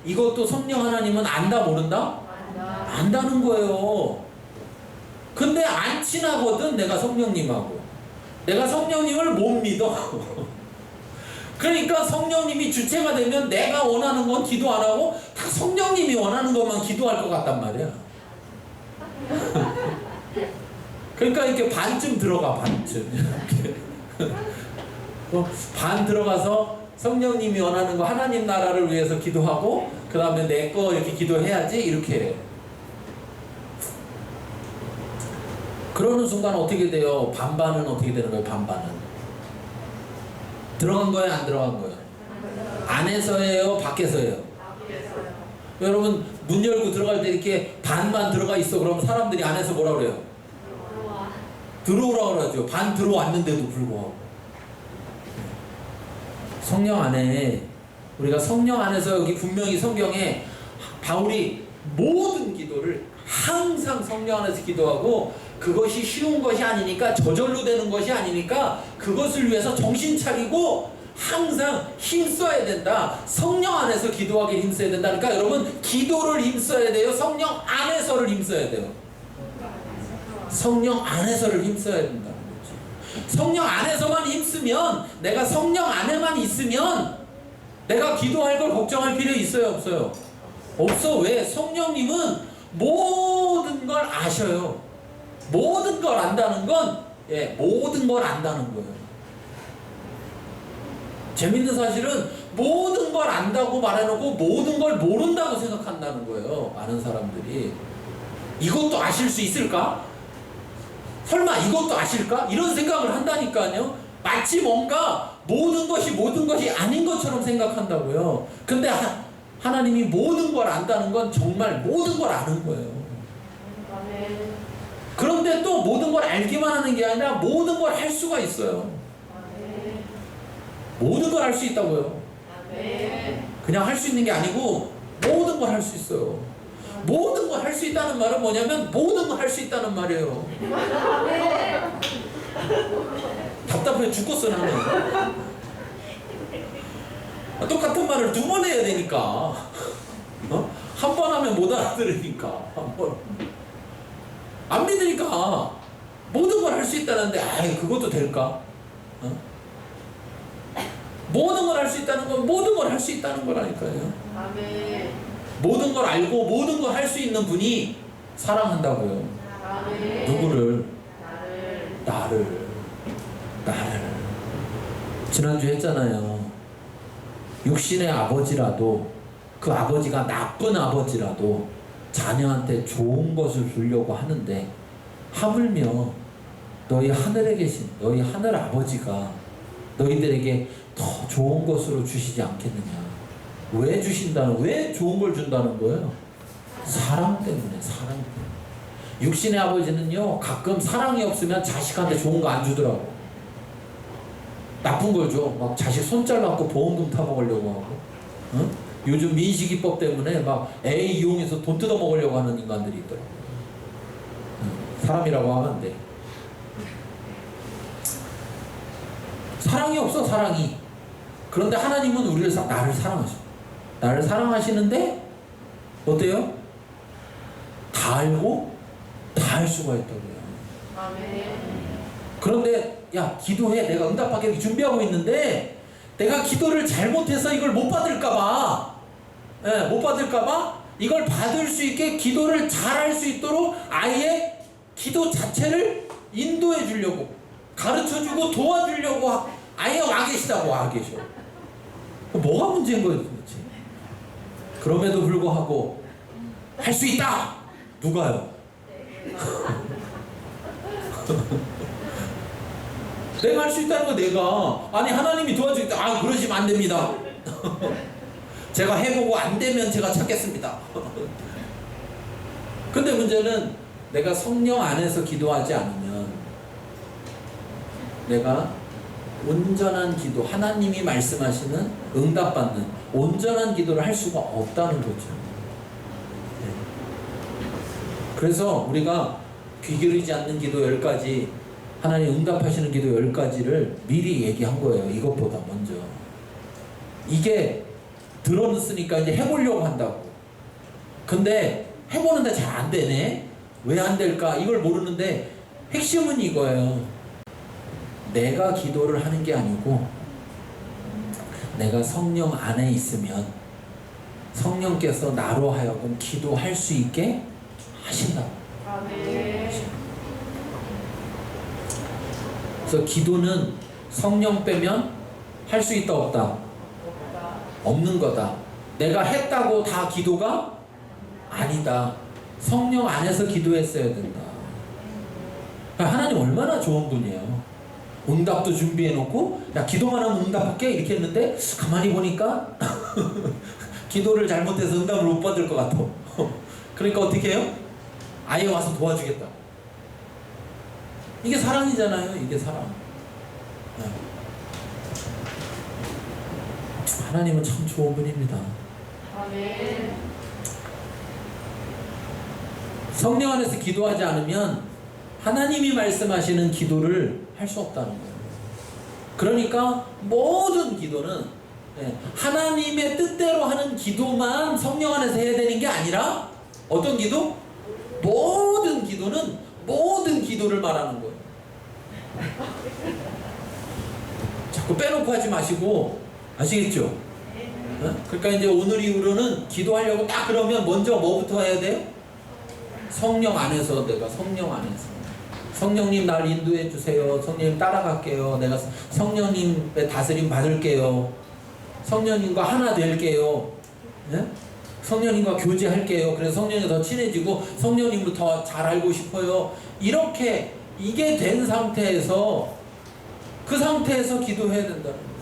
이것도 성령 하나님은 안다, 모른다? 안다는 거예요. 근데 안 친하거든, 내가 성령님하고. 내가 성령님을 못 믿어. 그러니까 성령님이 주체가 되면 내가 원하는 건 기도 안 하고 다 성령님이 원하는 것만 기도할 것 같단 말이야. 그러니까 이렇게 반쯤 들어가, 반쯤. 이렇게. 반 들어가서 성령님이 원하는 거, 하나님 나라를 위해서 기도하고, 그 다음에 내 거 이렇게 기도해야지, 이렇게. 그러는 순간 어떻게 돼요? 반반은 어떻게 되는 거예요? 반반은 들어간 거예요? 안 들어간 거예요? 안에서예요? 밖에서예요? 여러분, 문 열고 들어갈 때 이렇게 반만 들어가 있어. 그러면 사람들이 안에서 뭐라 그래요? 들어오라 그러죠. 반 들어왔는데도 불구하고. 성령 안에, 우리가 성령 안에서, 여기 분명히 성경에 바울이 모든 기도를 항상 성령 안에서 기도하고, 그것이 쉬운 것이 아니니까, 저절로 되는 것이 아니니까 그것을 위해서 정신 차리고 항상 힘써야 된다. 성령 안에서 기도하기 힘써야 된다. 그러니까 여러분, 기도를 힘써야 돼요? 성령 안에서를 힘써야 돼요? 성령 안에서를 힘써야 된다는 거지. 성령 안에서만 힘쓰면, 내가 성령 안에만 있으면 내가 기도할 걸 걱정할 필요 있어요, 없어요? 없어. 왜? 성령님은 모든 걸 아셔요. 모든 걸 안다는 건, 모든 걸 안다는 거예요. 재밌는 사실은 모든 걸 안다고 말해놓고 모든 걸 모른다고 생각한다는 거예요. 많은 사람들이. 이것도 아실 수 있을까? 설마 이것도 아실까? 이런 생각을 한다니까요. 마치 뭔가 모든 것이 아닌 것처럼 생각한다고요. 근데 하나님이 모든 걸 안다는 건 정말 모든 걸 아는 거예요. 그런데 또 모든 걸 알기만 하는 게 아니라 모든 걸 할 수가 있어요. 모든 걸 할 수 있다고요. 그냥 할 수 있는 게 아니고 모든 걸 할 수 있어요. 모든 걸 할 수 있다는 말은 뭐냐면 모든 걸 할 수 있다는 말이에요. 답답해 죽겠어 나는. 똑같은 말을 두 번 해야 되니까. 한 번 하면 못 알아들으니까. 한 번. 안 믿으니까 모든 걸 할 수 있다는데 아이 그것도 될까? 모든 걸 할 수 있다는 건 모든 걸 할 수 있다는 거라니까요. 아멘. 모든 걸 알고 모든 걸 할 수 있는 분이 사랑한다고요. 아멘. 누구를? 나를. 나를. 지난주 했잖아요. 육신의 아버지라도 그 아버지가 나쁜 아버지라도 자녀한테 좋은 것을 주려고 하는데 하물며 너희 하늘에 계신 너희 하늘 아버지가 너희들에게 더 좋은 것으로 주시지 않겠느냐. 왜 주신다는, 왜 좋은 걸 준다는 거예요? 사랑 때문에, 사랑 때문에. 육신의 아버지는요 가끔 사랑이 없으면 자식한테 좋은 거 안 주더라고. 나쁜 걸 줘. 막 자식 손 잘라갖고 보험금 타먹으려고 하고, 응? 요즘 민식이법 때문에 막 애 이용해서 돈 뜯어먹으려고 하는 인간들이 있더라고. 사람이라고 하면 안 돼. 사랑이 없어, 사랑이. 그런데 하나님은 나를 사랑하셔. 나를 사랑하시는데 어때요? 다 알고 다 할 수가 있다고요. 아멘. 그런데 야 기도해. 내가 응답받기 준비하고 있는데 내가 기도를 잘못해서 이걸 못 받을까봐, 못 받을까봐 이걸 받을 수 있게 기도를 잘할 수 있도록 아예 기도 자체를 인도해 주려고, 가르쳐 주고 도와주려고 아예 와 계시다고. 와 계셔. 뭐가 문제인 거예요 도대체? 그럼에도 불구하고 할 수 있다. 누가요? 내가 할 수 있다는 거. 내가 아니 하나님이 도와주겠다. 아 그러시면 안 됩니다. 제가 해보고 안 되면 제가 찾겠습니다. 근데 문제는 내가 성령 안에서 기도하지 않으면 내가 온전한 기도, 하나님이 말씀하시는 응답받는 온전한 기도를 할 수가 없다는 거죠. 그래서 우리가 귀 기울이지 않는 기도 10가지, 하나님 응답하시는 기도 10가지를 미리 얘기한 거예요. 이것보다 먼저. 이게 들어놓으니까 이제 해보려고 한다고. 근데 해보는데 잘 안 되네. 왜 안 될까? 이걸 모르는데 핵심은 이거예요. 내가 기도를 하는 게 아니고 내가 성령 안에 있으면 성령께서 나로 하여금 기도할 수 있게 하신다고. 아멘. 그래서 기도는 성령 빼면 할 수 있다 없다? 없는 거다. 내가 했다고 다 기도가 아니다. 성령 안에서 기도했어야 된다. 하나님 얼마나 좋은 분이에요. 응답도 준비해놓고 야 기도만 하면 응답할게 이렇게 했는데 가만히 보니까 기도를 잘못해서 응답을 못 받을 것 같아. 그러니까 어떻게 해요? 아예 와서 도와주겠다. 이게 사랑이잖아요. 이게 사랑. 하나님은 참 좋은 분입니다. 아멘. 성령 안에서 기도하지 않으면 하나님이 말씀하시는 기도를 할 수 없다는 거예요. 그러니까 모든 기도는 하나님의 뜻대로 하는 기도만 성령 안에서 해야 되는 게 아니라 어떤 기도? 모든 기도는 모든 기도를 말하는 거예요. 자꾸 빼놓고 하지 마시고, 아시겠죠? 그러니까 이제 오늘 이후로는 기도하려고 딱 그러면 먼저 뭐부터 해야 돼요? 성령 안에서. 내가 성령 안에서 성령님 날 인도해 주세요. 성령님 따라갈게요. 내가 성령님의 다스림 받을게요. 성령님과 하나 될게요. 네? 성령님과 교제할게요. 그래서 성령이 더 친해지고 성령님을 더 잘 알고 싶어요. 이렇게 이게 된 상태에서 그 상태에서 기도해야 된다는 거예요.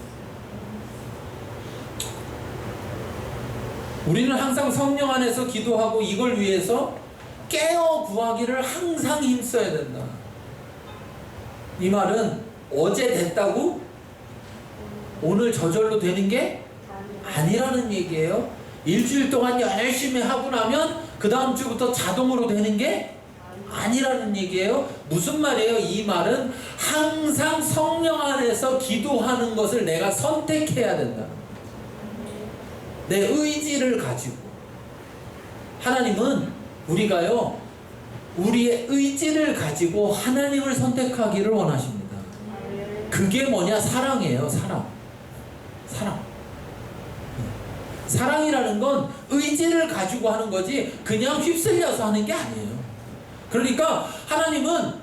우리는 항상 성령 안에서 기도하고 이걸 위해서 깨어 구하기를 항상 힘써야 된다. 이 말은 어제 됐다고 오늘 저절로 되는 게 아니라는 얘기예요. 일주일 동안 열심히 하고 나면 그 다음 주부터 자동으로 되는 게 아니라는 얘기예요. 무슨 말이에요? 이 말은 항상 성령 안에서 기도하는 것을 내가 선택해야 된다. 내 의지를 가지고. 하나님은 우리가요, 우리의 의지를 가지고 하나님을 선택하기를 원하십니다. 그게 뭐냐? 사랑이에요. 사랑. 사랑이라는 건 의지를 가지고 하는 거지 그냥 휩쓸려서 하는 게 아니에요. 그러니까 하나님은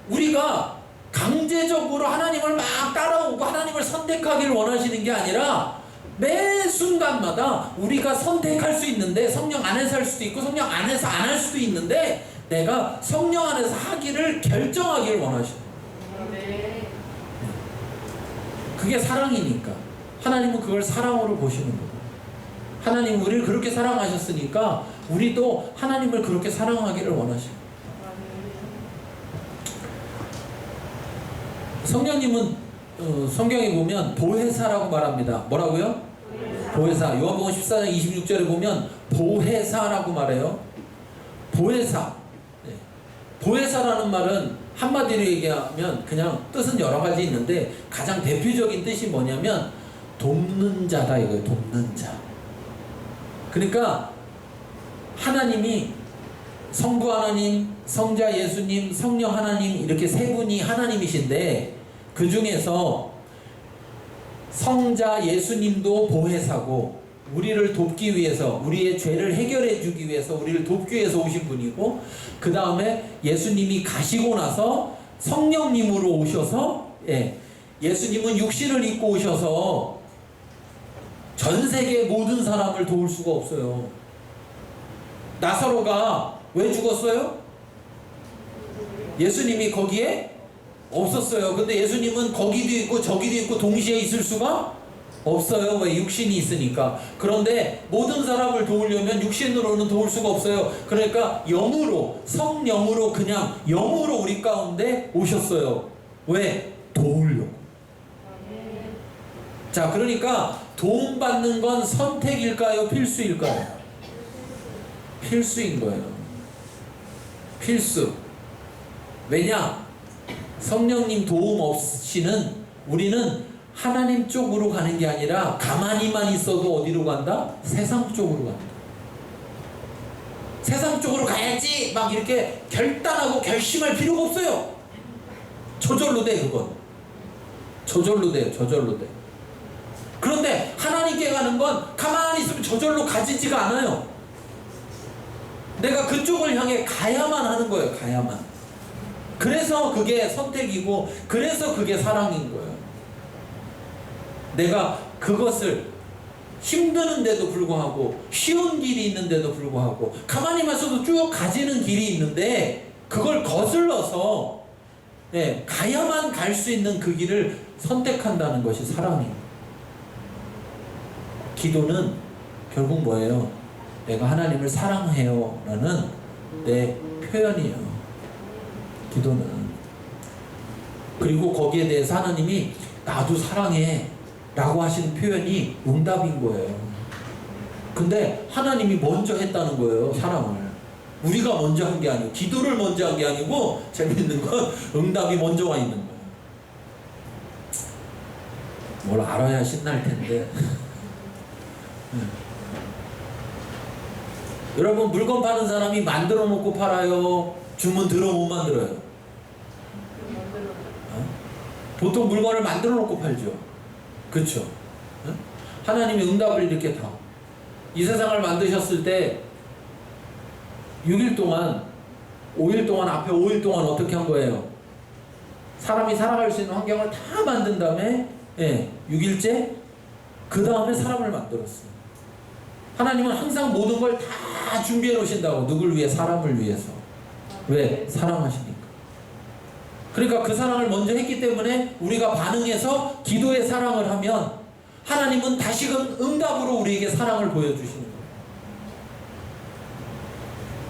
우리가 강제적으로 하나님을 막 따라오고 하나님을 선택하기를 원하시는 게 아니라 매 순간마다 우리가 선택할 수 있는데, 성령 안에서 할 수도 있고 성령 안에서 안 할 수도 있는데, 내가 성령 안에서 하기를 결정하기를 원하셔요. 그게 사랑이니까. 하나님은 그걸 사랑으로 보시는 거예요. 하나님 우리를 그렇게 사랑하셨으니까 우리도 하나님을 그렇게 사랑하기를 원하셔요. 성령님은 성경에 보면 보혜사라고 말합니다. 뭐라고요? 보혜사. 요한복음 14장 26절에 보면 보혜사라고 말해요. 보혜사. 네. 보혜사라는 말은 한마디로 얘기하면 그냥 뜻은 여러 가지 있는데 가장 대표적인 뜻이 뭐냐면 돕는 자다 이거예요. 돕는 자. 그러니까 하나님이 성부 하나님, 성자 예수님, 성령 하나님 이렇게 세 분이 하나님이신데 그 중에서 성자 예수님도 보혜사고 우리를 돕기 위해서, 우리의 죄를 해결해 주기 위해서, 우리를 돕기 위해서 오신 분이고, 그 다음에 예수님이 가시고 나서 성령님으로 오셔서, 예수님은 육신을 입고 오셔서 전 세계 모든 사람을 도울 수가 없어요. 나사로가 왜 죽었어요? 예수님이 거기에 없었어요. 근데 예수님은 거기도 있고 저기도 있고 동시에 있을 수가 없어요. 왜? 육신이 있으니까. 그런데 모든 사람을 도우려면 육신으로는 도울 수가 없어요. 그러니까 영으로, 성령으로, 그냥 영으로 우리 가운데 오셨어요. 왜? 도우려고. 자, 그러니까 도움받는 건 선택일까요? 필수일까요? 필수인 거예요. 필수. 왜냐? 성령님 도움 없이는 우리는 하나님 쪽으로 가는 게 아니라 가만히만 있어도 어디로 간다? 세상 쪽으로 간다. 세상 쪽으로 가야지 막 이렇게 결단하고 결심할 필요가 없어요. 저절로 돼. 그건 저절로 돼요. 저절로 돼. 그런데 하나님께 가는 건 가만히 있으면 저절로 가지지가 않아요. 내가 그쪽을 향해 가야만 하는 거예요. 가야만. 그래서 그게 선택이고 그래서 그게 사랑인 거예요. 내가 그것을 힘드는데도 불구하고 쉬운 길이 있는데도 불구하고 가만히만 있어도 쭉 가지는 길이 있는데 그걸 거슬러서 가야만 갈 수 있는 그 길을 선택한다는 것이 사랑이에요. 기도는 결국 뭐예요? 내가 하나님을 사랑해요 라는 내 표현이에요. 기도는. 그리고 거기에 대해서 하나님이 나도 사랑해 라고 하시는 표현이 응답인 거예요. 근데 하나님이 먼저 했다는 거예요. 사랑을. 우리가 먼저 한 게 아니고, 기도를 먼저 한 게 아니고, 재밌는 건 응답이 먼저 와 있는 거예요. 뭘 알아야 신날 텐데. 여러분, 물건 파는 사람이 만들어 놓고 팔아요? 주문 들어 못 만들어요? 보통 물건을 만들어 놓고 팔죠. 그렇죠? 하나님이 응답을 이렇게 다. 이 세상을 만드셨을 때 6일 동안, 5일 동안, 앞에 5일 동안 어떻게 한 거예요? 사람이 살아갈 수 있는 환경을 다 만든 다음에 6일째 그 다음에 사람을 만들었어요. 하나님은 항상 모든 걸 다 준비해 놓으신다고. 누굴 위해? 사람을 위해서. 왜? 사랑하시니까. 그러니까 그 사랑을 먼저 했기 때문에 우리가 반응해서 기도의 사랑을 하면 하나님은 다시금 응답으로 우리에게 사랑을 보여주시는 거예요.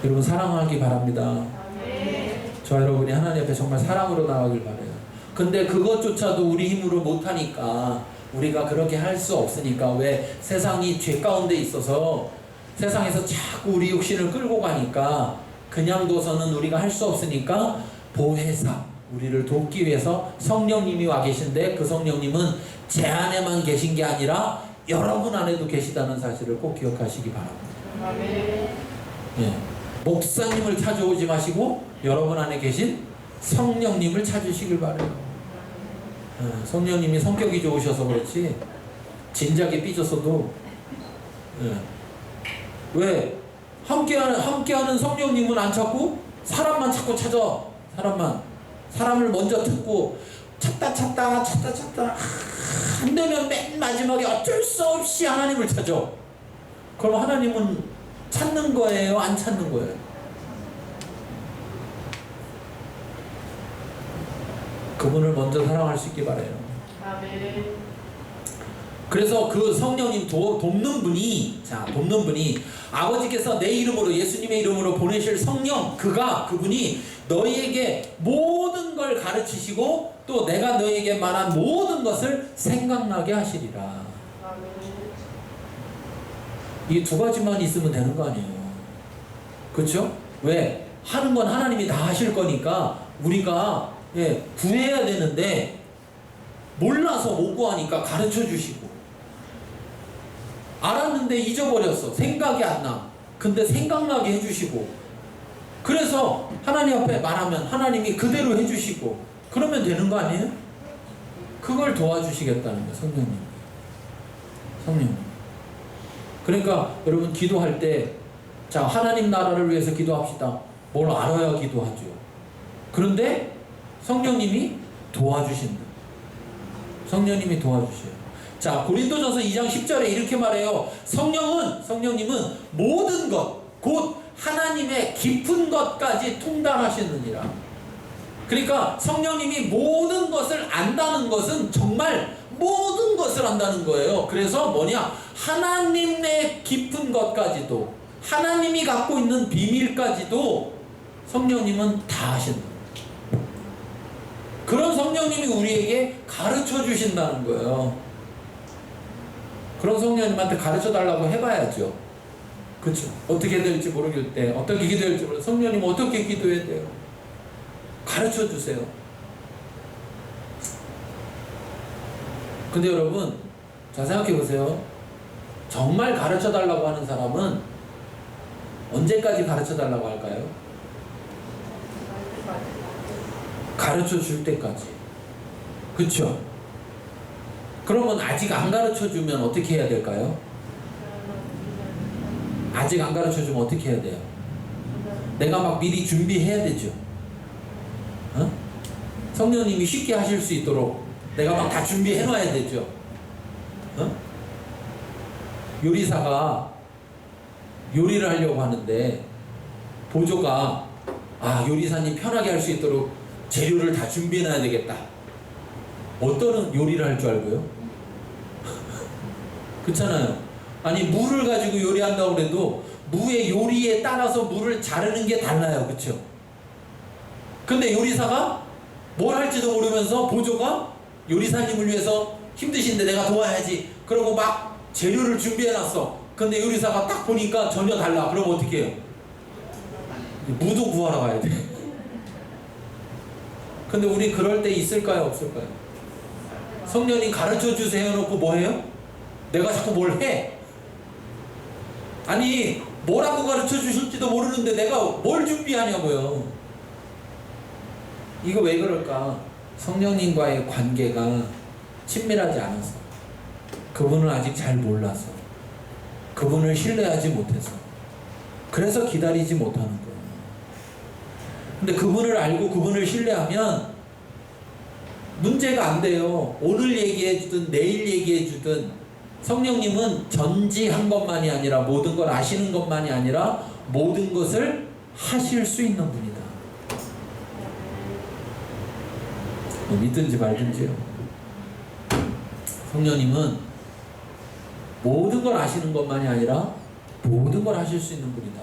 여러분, 사랑하기 바랍니다. 저 여러분이 하나님 앞에 정말 사랑으로 나가길 바라요. 근데 그것조차도 우리 힘으로 못하니까 우리가 그렇게 할 수 없으니까 왜 세상이 죄 가운데 있어서 세상에서 자꾸 우리 육신을 끌고 가니까 그냥 둬서는 우리가 할 수 없으니까 보혜사 우리를 돕기 위해서 성령님이 와 계신데 그 성령님은 제 안에만 계신 게 아니라 여러분 안에도 계시다는 사실을 꼭 기억하시기 바랍니다. 아멘. 예. 목사님을 찾아오지 마시고 여러분 안에 계신 성령님을 찾으시길 바라요. 예. 성령님이 성격이 좋으셔서 그렇지 진작에 삐졌어도 예. 왜 함께하는 성령님은 안 찾고 사람만 찾고 찾아. 사람을 먼저 듣고 찾다 안 되면 맨 마지막에 어쩔 수 없이 하나님을 찾아. 그럼 하나님은 찾는 거예요? 안 찾는 거예요? 그분을 먼저 사랑할 수 있길 바라요. 아멘. 그래서 그 성령님 돕는 분이 아버지께서 내 이름으로 예수님의 이름으로 보내실 성령 그분이 너희에게 모든 걸 가르치시고 또 내가 너희에게 말한 모든 것을 생각나게 하시리라. 아멘. 이 두 가지만 있으면 되는 거 아니에요. 그렇죠? 왜? 하는 건 하나님이 다 하실 거니까 우리가 구해야 되는데 몰라서 못 구하니까 가르쳐 주시고 알았는데 잊어버렸어. 생각이 안 나. 근데 생각나게 해주시고 그래서 하나님 앞에 말하면 하나님이 그대로 해주시고 그러면 되는 거 아니에요? 그걸 도와주시겠다는 거예요. 성령님. 그러니까 여러분 기도할 때 자 하나님 나라를 위해서 기도합시다. 뭘 알아야 기도하죠. 그런데 성령님이 도와주신다. 성령님이 도와주셔요. 자 고린도전서 2장 10절에 이렇게 말해요. 성령님은 모든 것 곧 하나님의 깊은 것까지 통달하시느니라. 그러니까 성령님이 모든 것을 안다는 것은 정말 모든 것을 안다는 거예요. 그래서 하나님의 깊은 것까지도 하나님이 갖고 있는 비밀까지도 성령님은 다 하신다. 그런 성령님이 우리에게 가르쳐 주신다는 거예요. 그런 성령님한테 가르쳐 달라고 해봐야죠. 그렇죠? 어떻게 될지 모르겠을 때 어떻게 기도할지 모르겠어요. 성령님 어떻게 기도해야 돼요? 가르쳐 주세요. 근데 여러분 잘 생각해 보세요. 정말 가르쳐 달라고 하는 사람은 언제까지 가르쳐 달라고 할까요? 가르쳐 줄 때까지. 그렇죠? 그러면 아직 안 가르쳐 주면 어떻게 해야 될까요? 아직 안 가르쳐 주면 어떻게 해야 돼요? 내가 막 미리 준비해야 되죠. 어? 성령님이 쉽게 하실 수 있도록 내가 막 다 준비해 놔야 되죠. 어? 요리사가 요리를 하려고 하는데 보조가 요리사님 편하게 할 수 있도록 재료를 다 준비해 놔야 되겠다. 어떤 요리를 할 줄 알고요? 그렇잖아요. 아니 물을 가지고 요리한다고 그래도 무의 요리에 따라서 물을 자르는 게 달라요. 그렇죠? 근데 요리사가 뭘 할지도 모르면서 보조가 요리사님을 위해서 힘드신데 내가 도와야지 그러고 막 재료를 준비해놨어. 근데 요리사가 딱 보니까 전혀 달라. 그럼 어떻게 해요? 무도 구하러 가야 돼. 근데 우리 그럴 때 있을까요? 없을까요? 성령님 가르쳐 주세요 놓고 뭐 해요? 내가 자꾸 뭘 해? 아니 뭐라고 가르쳐 주실지도 모르는데 내가 뭘 준비하냐고요. 이거 왜 그럴까? 성령님과의 관계가 친밀하지 않아서, 그분을 아직 잘 몰라서, 그분을 신뢰하지 못해서, 그래서 기다리지 못하는 거예요. 근데 그분을 알고 그분을 신뢰하면 문제가 안 돼요. 오늘 얘기해 주든 내일 얘기해 주든 성령님은 전지한 것만이 아니라 모든 걸 아시는 것만이 아니라 모든 것을 하실 수 있는 분이다. 믿든지 말든지요. 성령님은 모든 걸 아시는 것만이 아니라 모든 걸 하실 수 있는 분이다.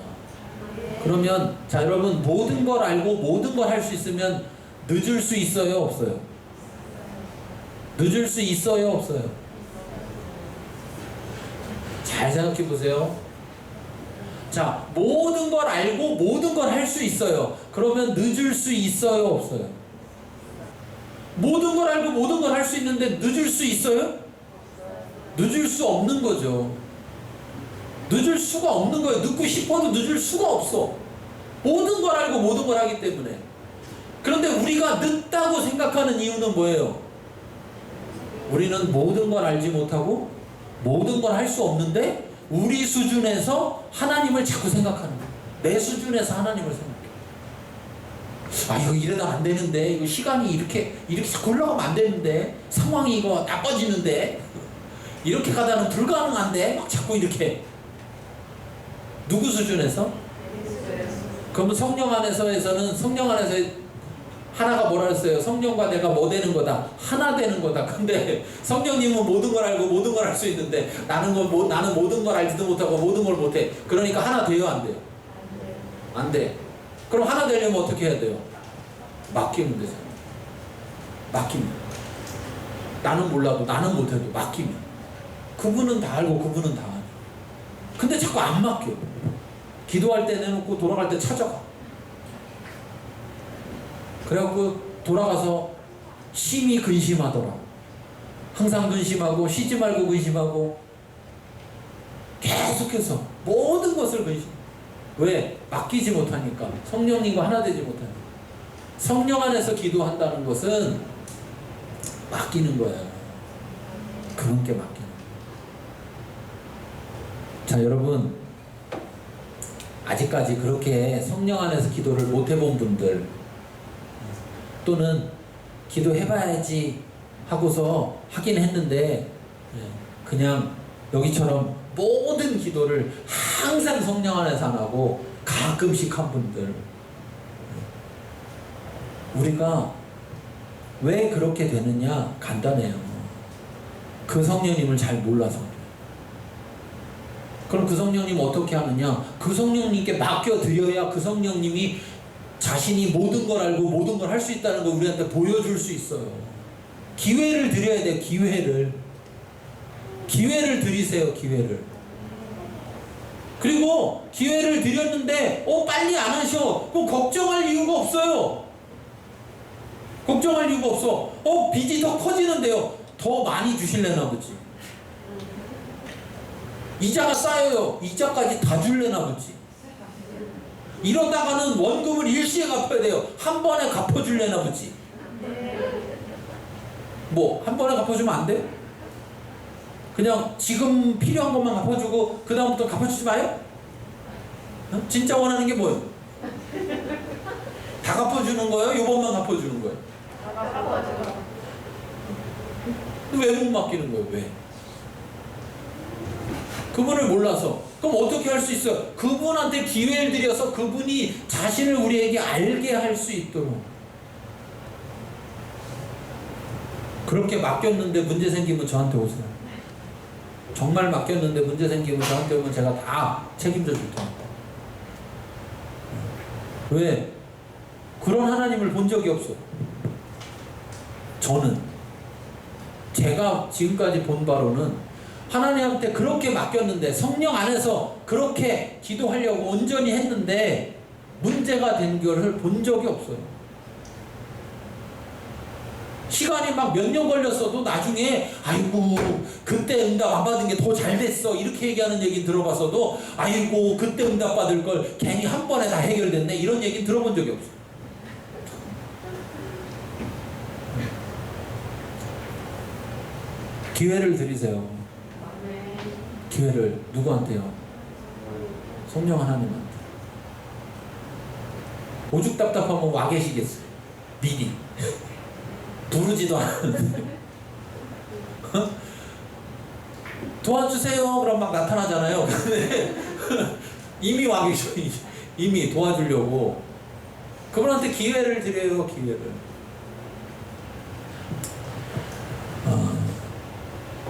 그러면 자 여러분, 모든 걸 알고 모든 걸 할 수 있으면 늦을 수 있어요, 없어요? 늦을 수 있어요, 없어요? 잘 생각해 보세요. 자, 모든 걸 알고 모든 걸 할 수 있어요. 그러면 늦을 수 있어요, 없어요? 모든 걸 알고 모든 걸 할 수 있는데 늦을 수 있어요? 늦을 수 없는 거죠. 늦을 수가 없는 거예요. 늦고 싶어도 늦을 수가 없어. 모든 걸 알고 모든 걸 하기 때문에. 그런데 우리가 늦다고 생각하는 이유는 뭐예요? 우리는 모든 걸 알지 못하고 모든 걸 할 수 없는데 우리 수준에서 하나님을 자꾸 생각하는 거예요. 내 수준에서 하나님을 생각해. 아, 이거 이러다 안 되는데, 이거 시간이 이렇게 자꾸 올라가면 안 되는데, 상황이 이거 나빠지는데, 이렇게 가다는 불가능한데, 막 자꾸 이렇게. 누구 수준에서? 그러면 성령 안에서에서는 성령 안에서 하나가 뭐라 했어요? 성령과 내가 뭐 되는 거다? 하나 되는 거다. 근데 성령님은 모든 걸 알고 모든 걸 할 수 있는데 나는 모든 걸 알지도 못하고 모든 걸 못해. 그러니까 하나 돼요, 안 돼요? 안 돼. 그럼 하나 되려면 어떻게 해야 돼요? 맡기면 되잖아. 맡기면. 나는 몰라도 나는 못해도 맡기면. 그분은 다 알고 그분은 다 아냐. 근데 자꾸 안 맡겨. 기도할 때 내놓고 돌아갈 때 찾아가. 그래갖고 돌아가서 심히 근심하더라. 항상 근심하고 쉬지 말고 근심하고 계속해서 모든 것을 근심. 왜? 맡기지 못하니까. 성령님과 하나 되지 못하니까. 성령 안에서 기도한다는 것은 맡기는 거예요. 그분께 맡기는 거예요. 자, 여러분, 아직까지 그렇게 성령 안에서 기도를 못 해본 분들, 또는 기도해봐야지 하고서 하긴 했는데 그냥 여기처럼 모든 기도를 항상 성령 안에서 안 하고 가끔씩 한 분들, 우리가 왜 그렇게 되느냐? 간단해요. 그 성령님을 잘 몰라서. 그럼 그 성령님 어떻게 하느냐? 그 성령님께 맡겨드려야 그 성령님이 자신이 모든 걸 알고 모든 걸 할 수 있다는 걸 우리한테 보여줄 수 있어요. 기회를 드려야 돼요. 기회를 드리세요. 기회를. 그리고 기회를 드렸는데 빨리 안 하셔. 그럼 걱정할 이유가 없어요. 걱정할 이유가 없어. 빚이 더 커지는데요. 더 많이 주실래나 보지. 이자가 쌓여요. 이자까지 다 줄래나 보지. 이러다가는 원금을 일시에 갚아야 돼요. 한 번에 갚아줄래나 보지. 뭐 한 번에 갚아주면 안 돼? 그냥 지금 필요한 것만 갚아주고 그 다음부터 갚아주지 마요? 진짜 원하는 게 뭐예요? 다 갚아주는 거예요? 요번만 갚아주는 거예요? 왜 못 맡기는 거예요? 왜? 그분을 몰라서. 그럼 어떻게 할 수 있어요? 그분한테 기회를 드려서 그분이 자신을 우리에게 알게 할 수 있도록. 그렇게 맡겼는데 문제 생기면 저한테 오세요. 정말 맡겼는데 문제 생기면 저한테 오면 제가 다 책임져 줄 테니까. 왜? 그런 하나님을 본 적이 없어요. 저는. 제가 지금까지 본 바로는 하나님한테 그렇게 맡겼는데 성령 안에서 그렇게 기도하려고 온전히 했는데 문제가 된 것을 본 적이 없어요. 시간이 막 몇 년 걸렸어도 나중에 아이고 그때 응답 안 받은 게 더 잘 됐어 이렇게 얘기하는 얘기 들어봤어도 아이고 그때 응답 받을 걸 괜히 한 번에 다 해결됐네 이런 얘기 들어본 적이 없어요. 기회를 드리세요. 기회를 누구한테요? 성령 하나님한테. 오죽 답답하면 와 계시겠어요. 미리 부르지도 않았는데 도와주세요 그럼 막 나타나잖아요. 근데 이미 와 계셔. 이미 도와주려고. 그분한테 기회를 드려요. 기회를.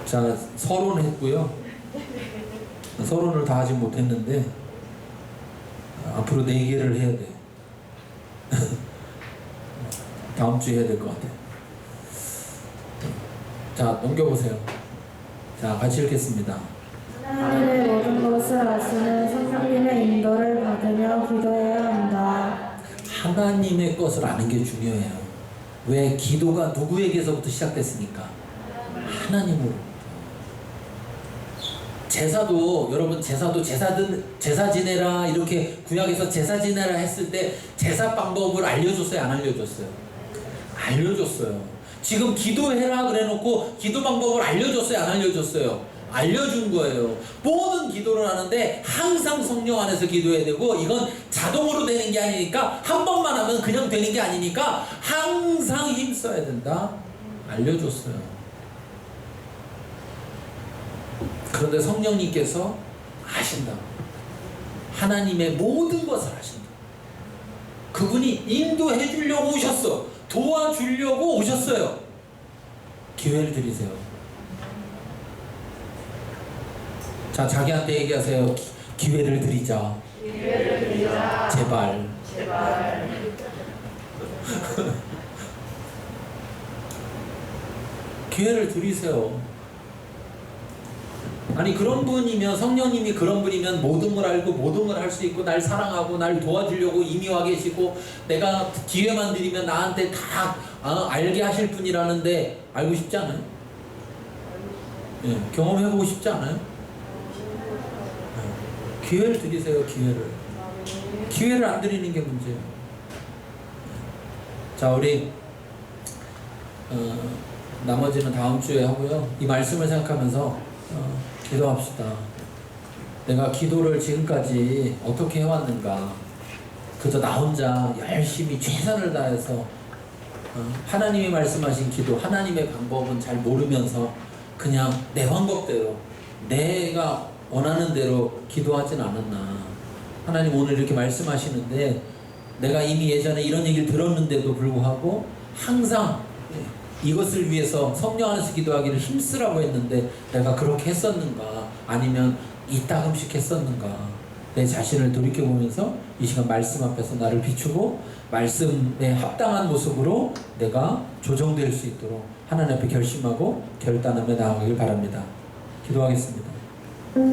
자, 서론했고요. 서론을 다 하지 못했는데 앞으로 4개를 해야 돼. 다음 주에 해야 될 것 같아요. 자, 넘겨보세요. 자, 같이 읽겠습니다. 하나님의 그것을 아시는 성령님의 인도를 받으며 기도해야 한다. 하나님의 것을 아는 게 중요해요. 왜? 기도가 누구에게서부터 시작됐습니까? 하나님으로. 제사도, 여러분, 제사도 제사 지내라 이렇게 구약에서 제사 지내라 했을 때 제사 방법을 알려줬어요, 안 알려줬어요? 알려줬어요. 지금 기도해라 그래 놓고 기도 방법을 알려줬어요, 안 알려줬어요? 알려준 거예요. 모든 기도를 하는데 항상 성령 안에서 기도해야 되고, 이건 자동으로 되는 게 아니니까, 한 번만 하면 그냥 되는 게 아니니까 항상 힘써야 된다. 알려줬어요. 그런데 성령님께서 아신다. 하나님의 모든 것을 아신다. 그분이 인도해 주려고 오셨어. 도와주려고 오셨어요. 기회를 드리세요. 자, 자기한테 얘기하세요. 기회를 드리자. 기회를 드리자. 제발. 제발. 기회를 드리세요. 아니, 그런 분이면, 성령님이 그런 분이면 모든 걸 알고 모든 걸 할 수 있고 날 사랑하고 날 도와주려고 이미 와 계시고 내가 기회만 드리면 나한테 다 알게 하실 분이라는데 알고 싶지 않아요? 예, 경험해보고 싶지 않아요? 예, 기회를 드리세요. 기회를 안 드리는 게 문제예요. 자, 우리 나머지는 다음 주에 하고요. 이 말씀을 생각하면서 기도합시다. 내가 기도를 지금까지 어떻게 해왔는가? 그저 나 혼자 열심히 최선을 다해서 하나님이 말씀하신 기도, 하나님의 방법은 잘 모르면서 그냥 내 방법대로, 내가 원하는 대로 기도하진 않았나? 하나님 오늘 이렇게 말씀하시는데 내가 이미 예전에 이런 얘기를 들었는데도 불구하고 항상 이것을 위해서 성령 안에서 기도하기를 힘쓰라고 했는데 내가 그렇게 했었는가? 아니면 이따금씩 했었는가? 내 자신을 돌이켜보면서 이 시간 말씀 앞에서 나를 비추고 말씀에 합당한 모습으로 내가 조정될 수 있도록 하나님 앞에 결심하고 결단하며 나아가길 바랍니다. 기도하겠습니다.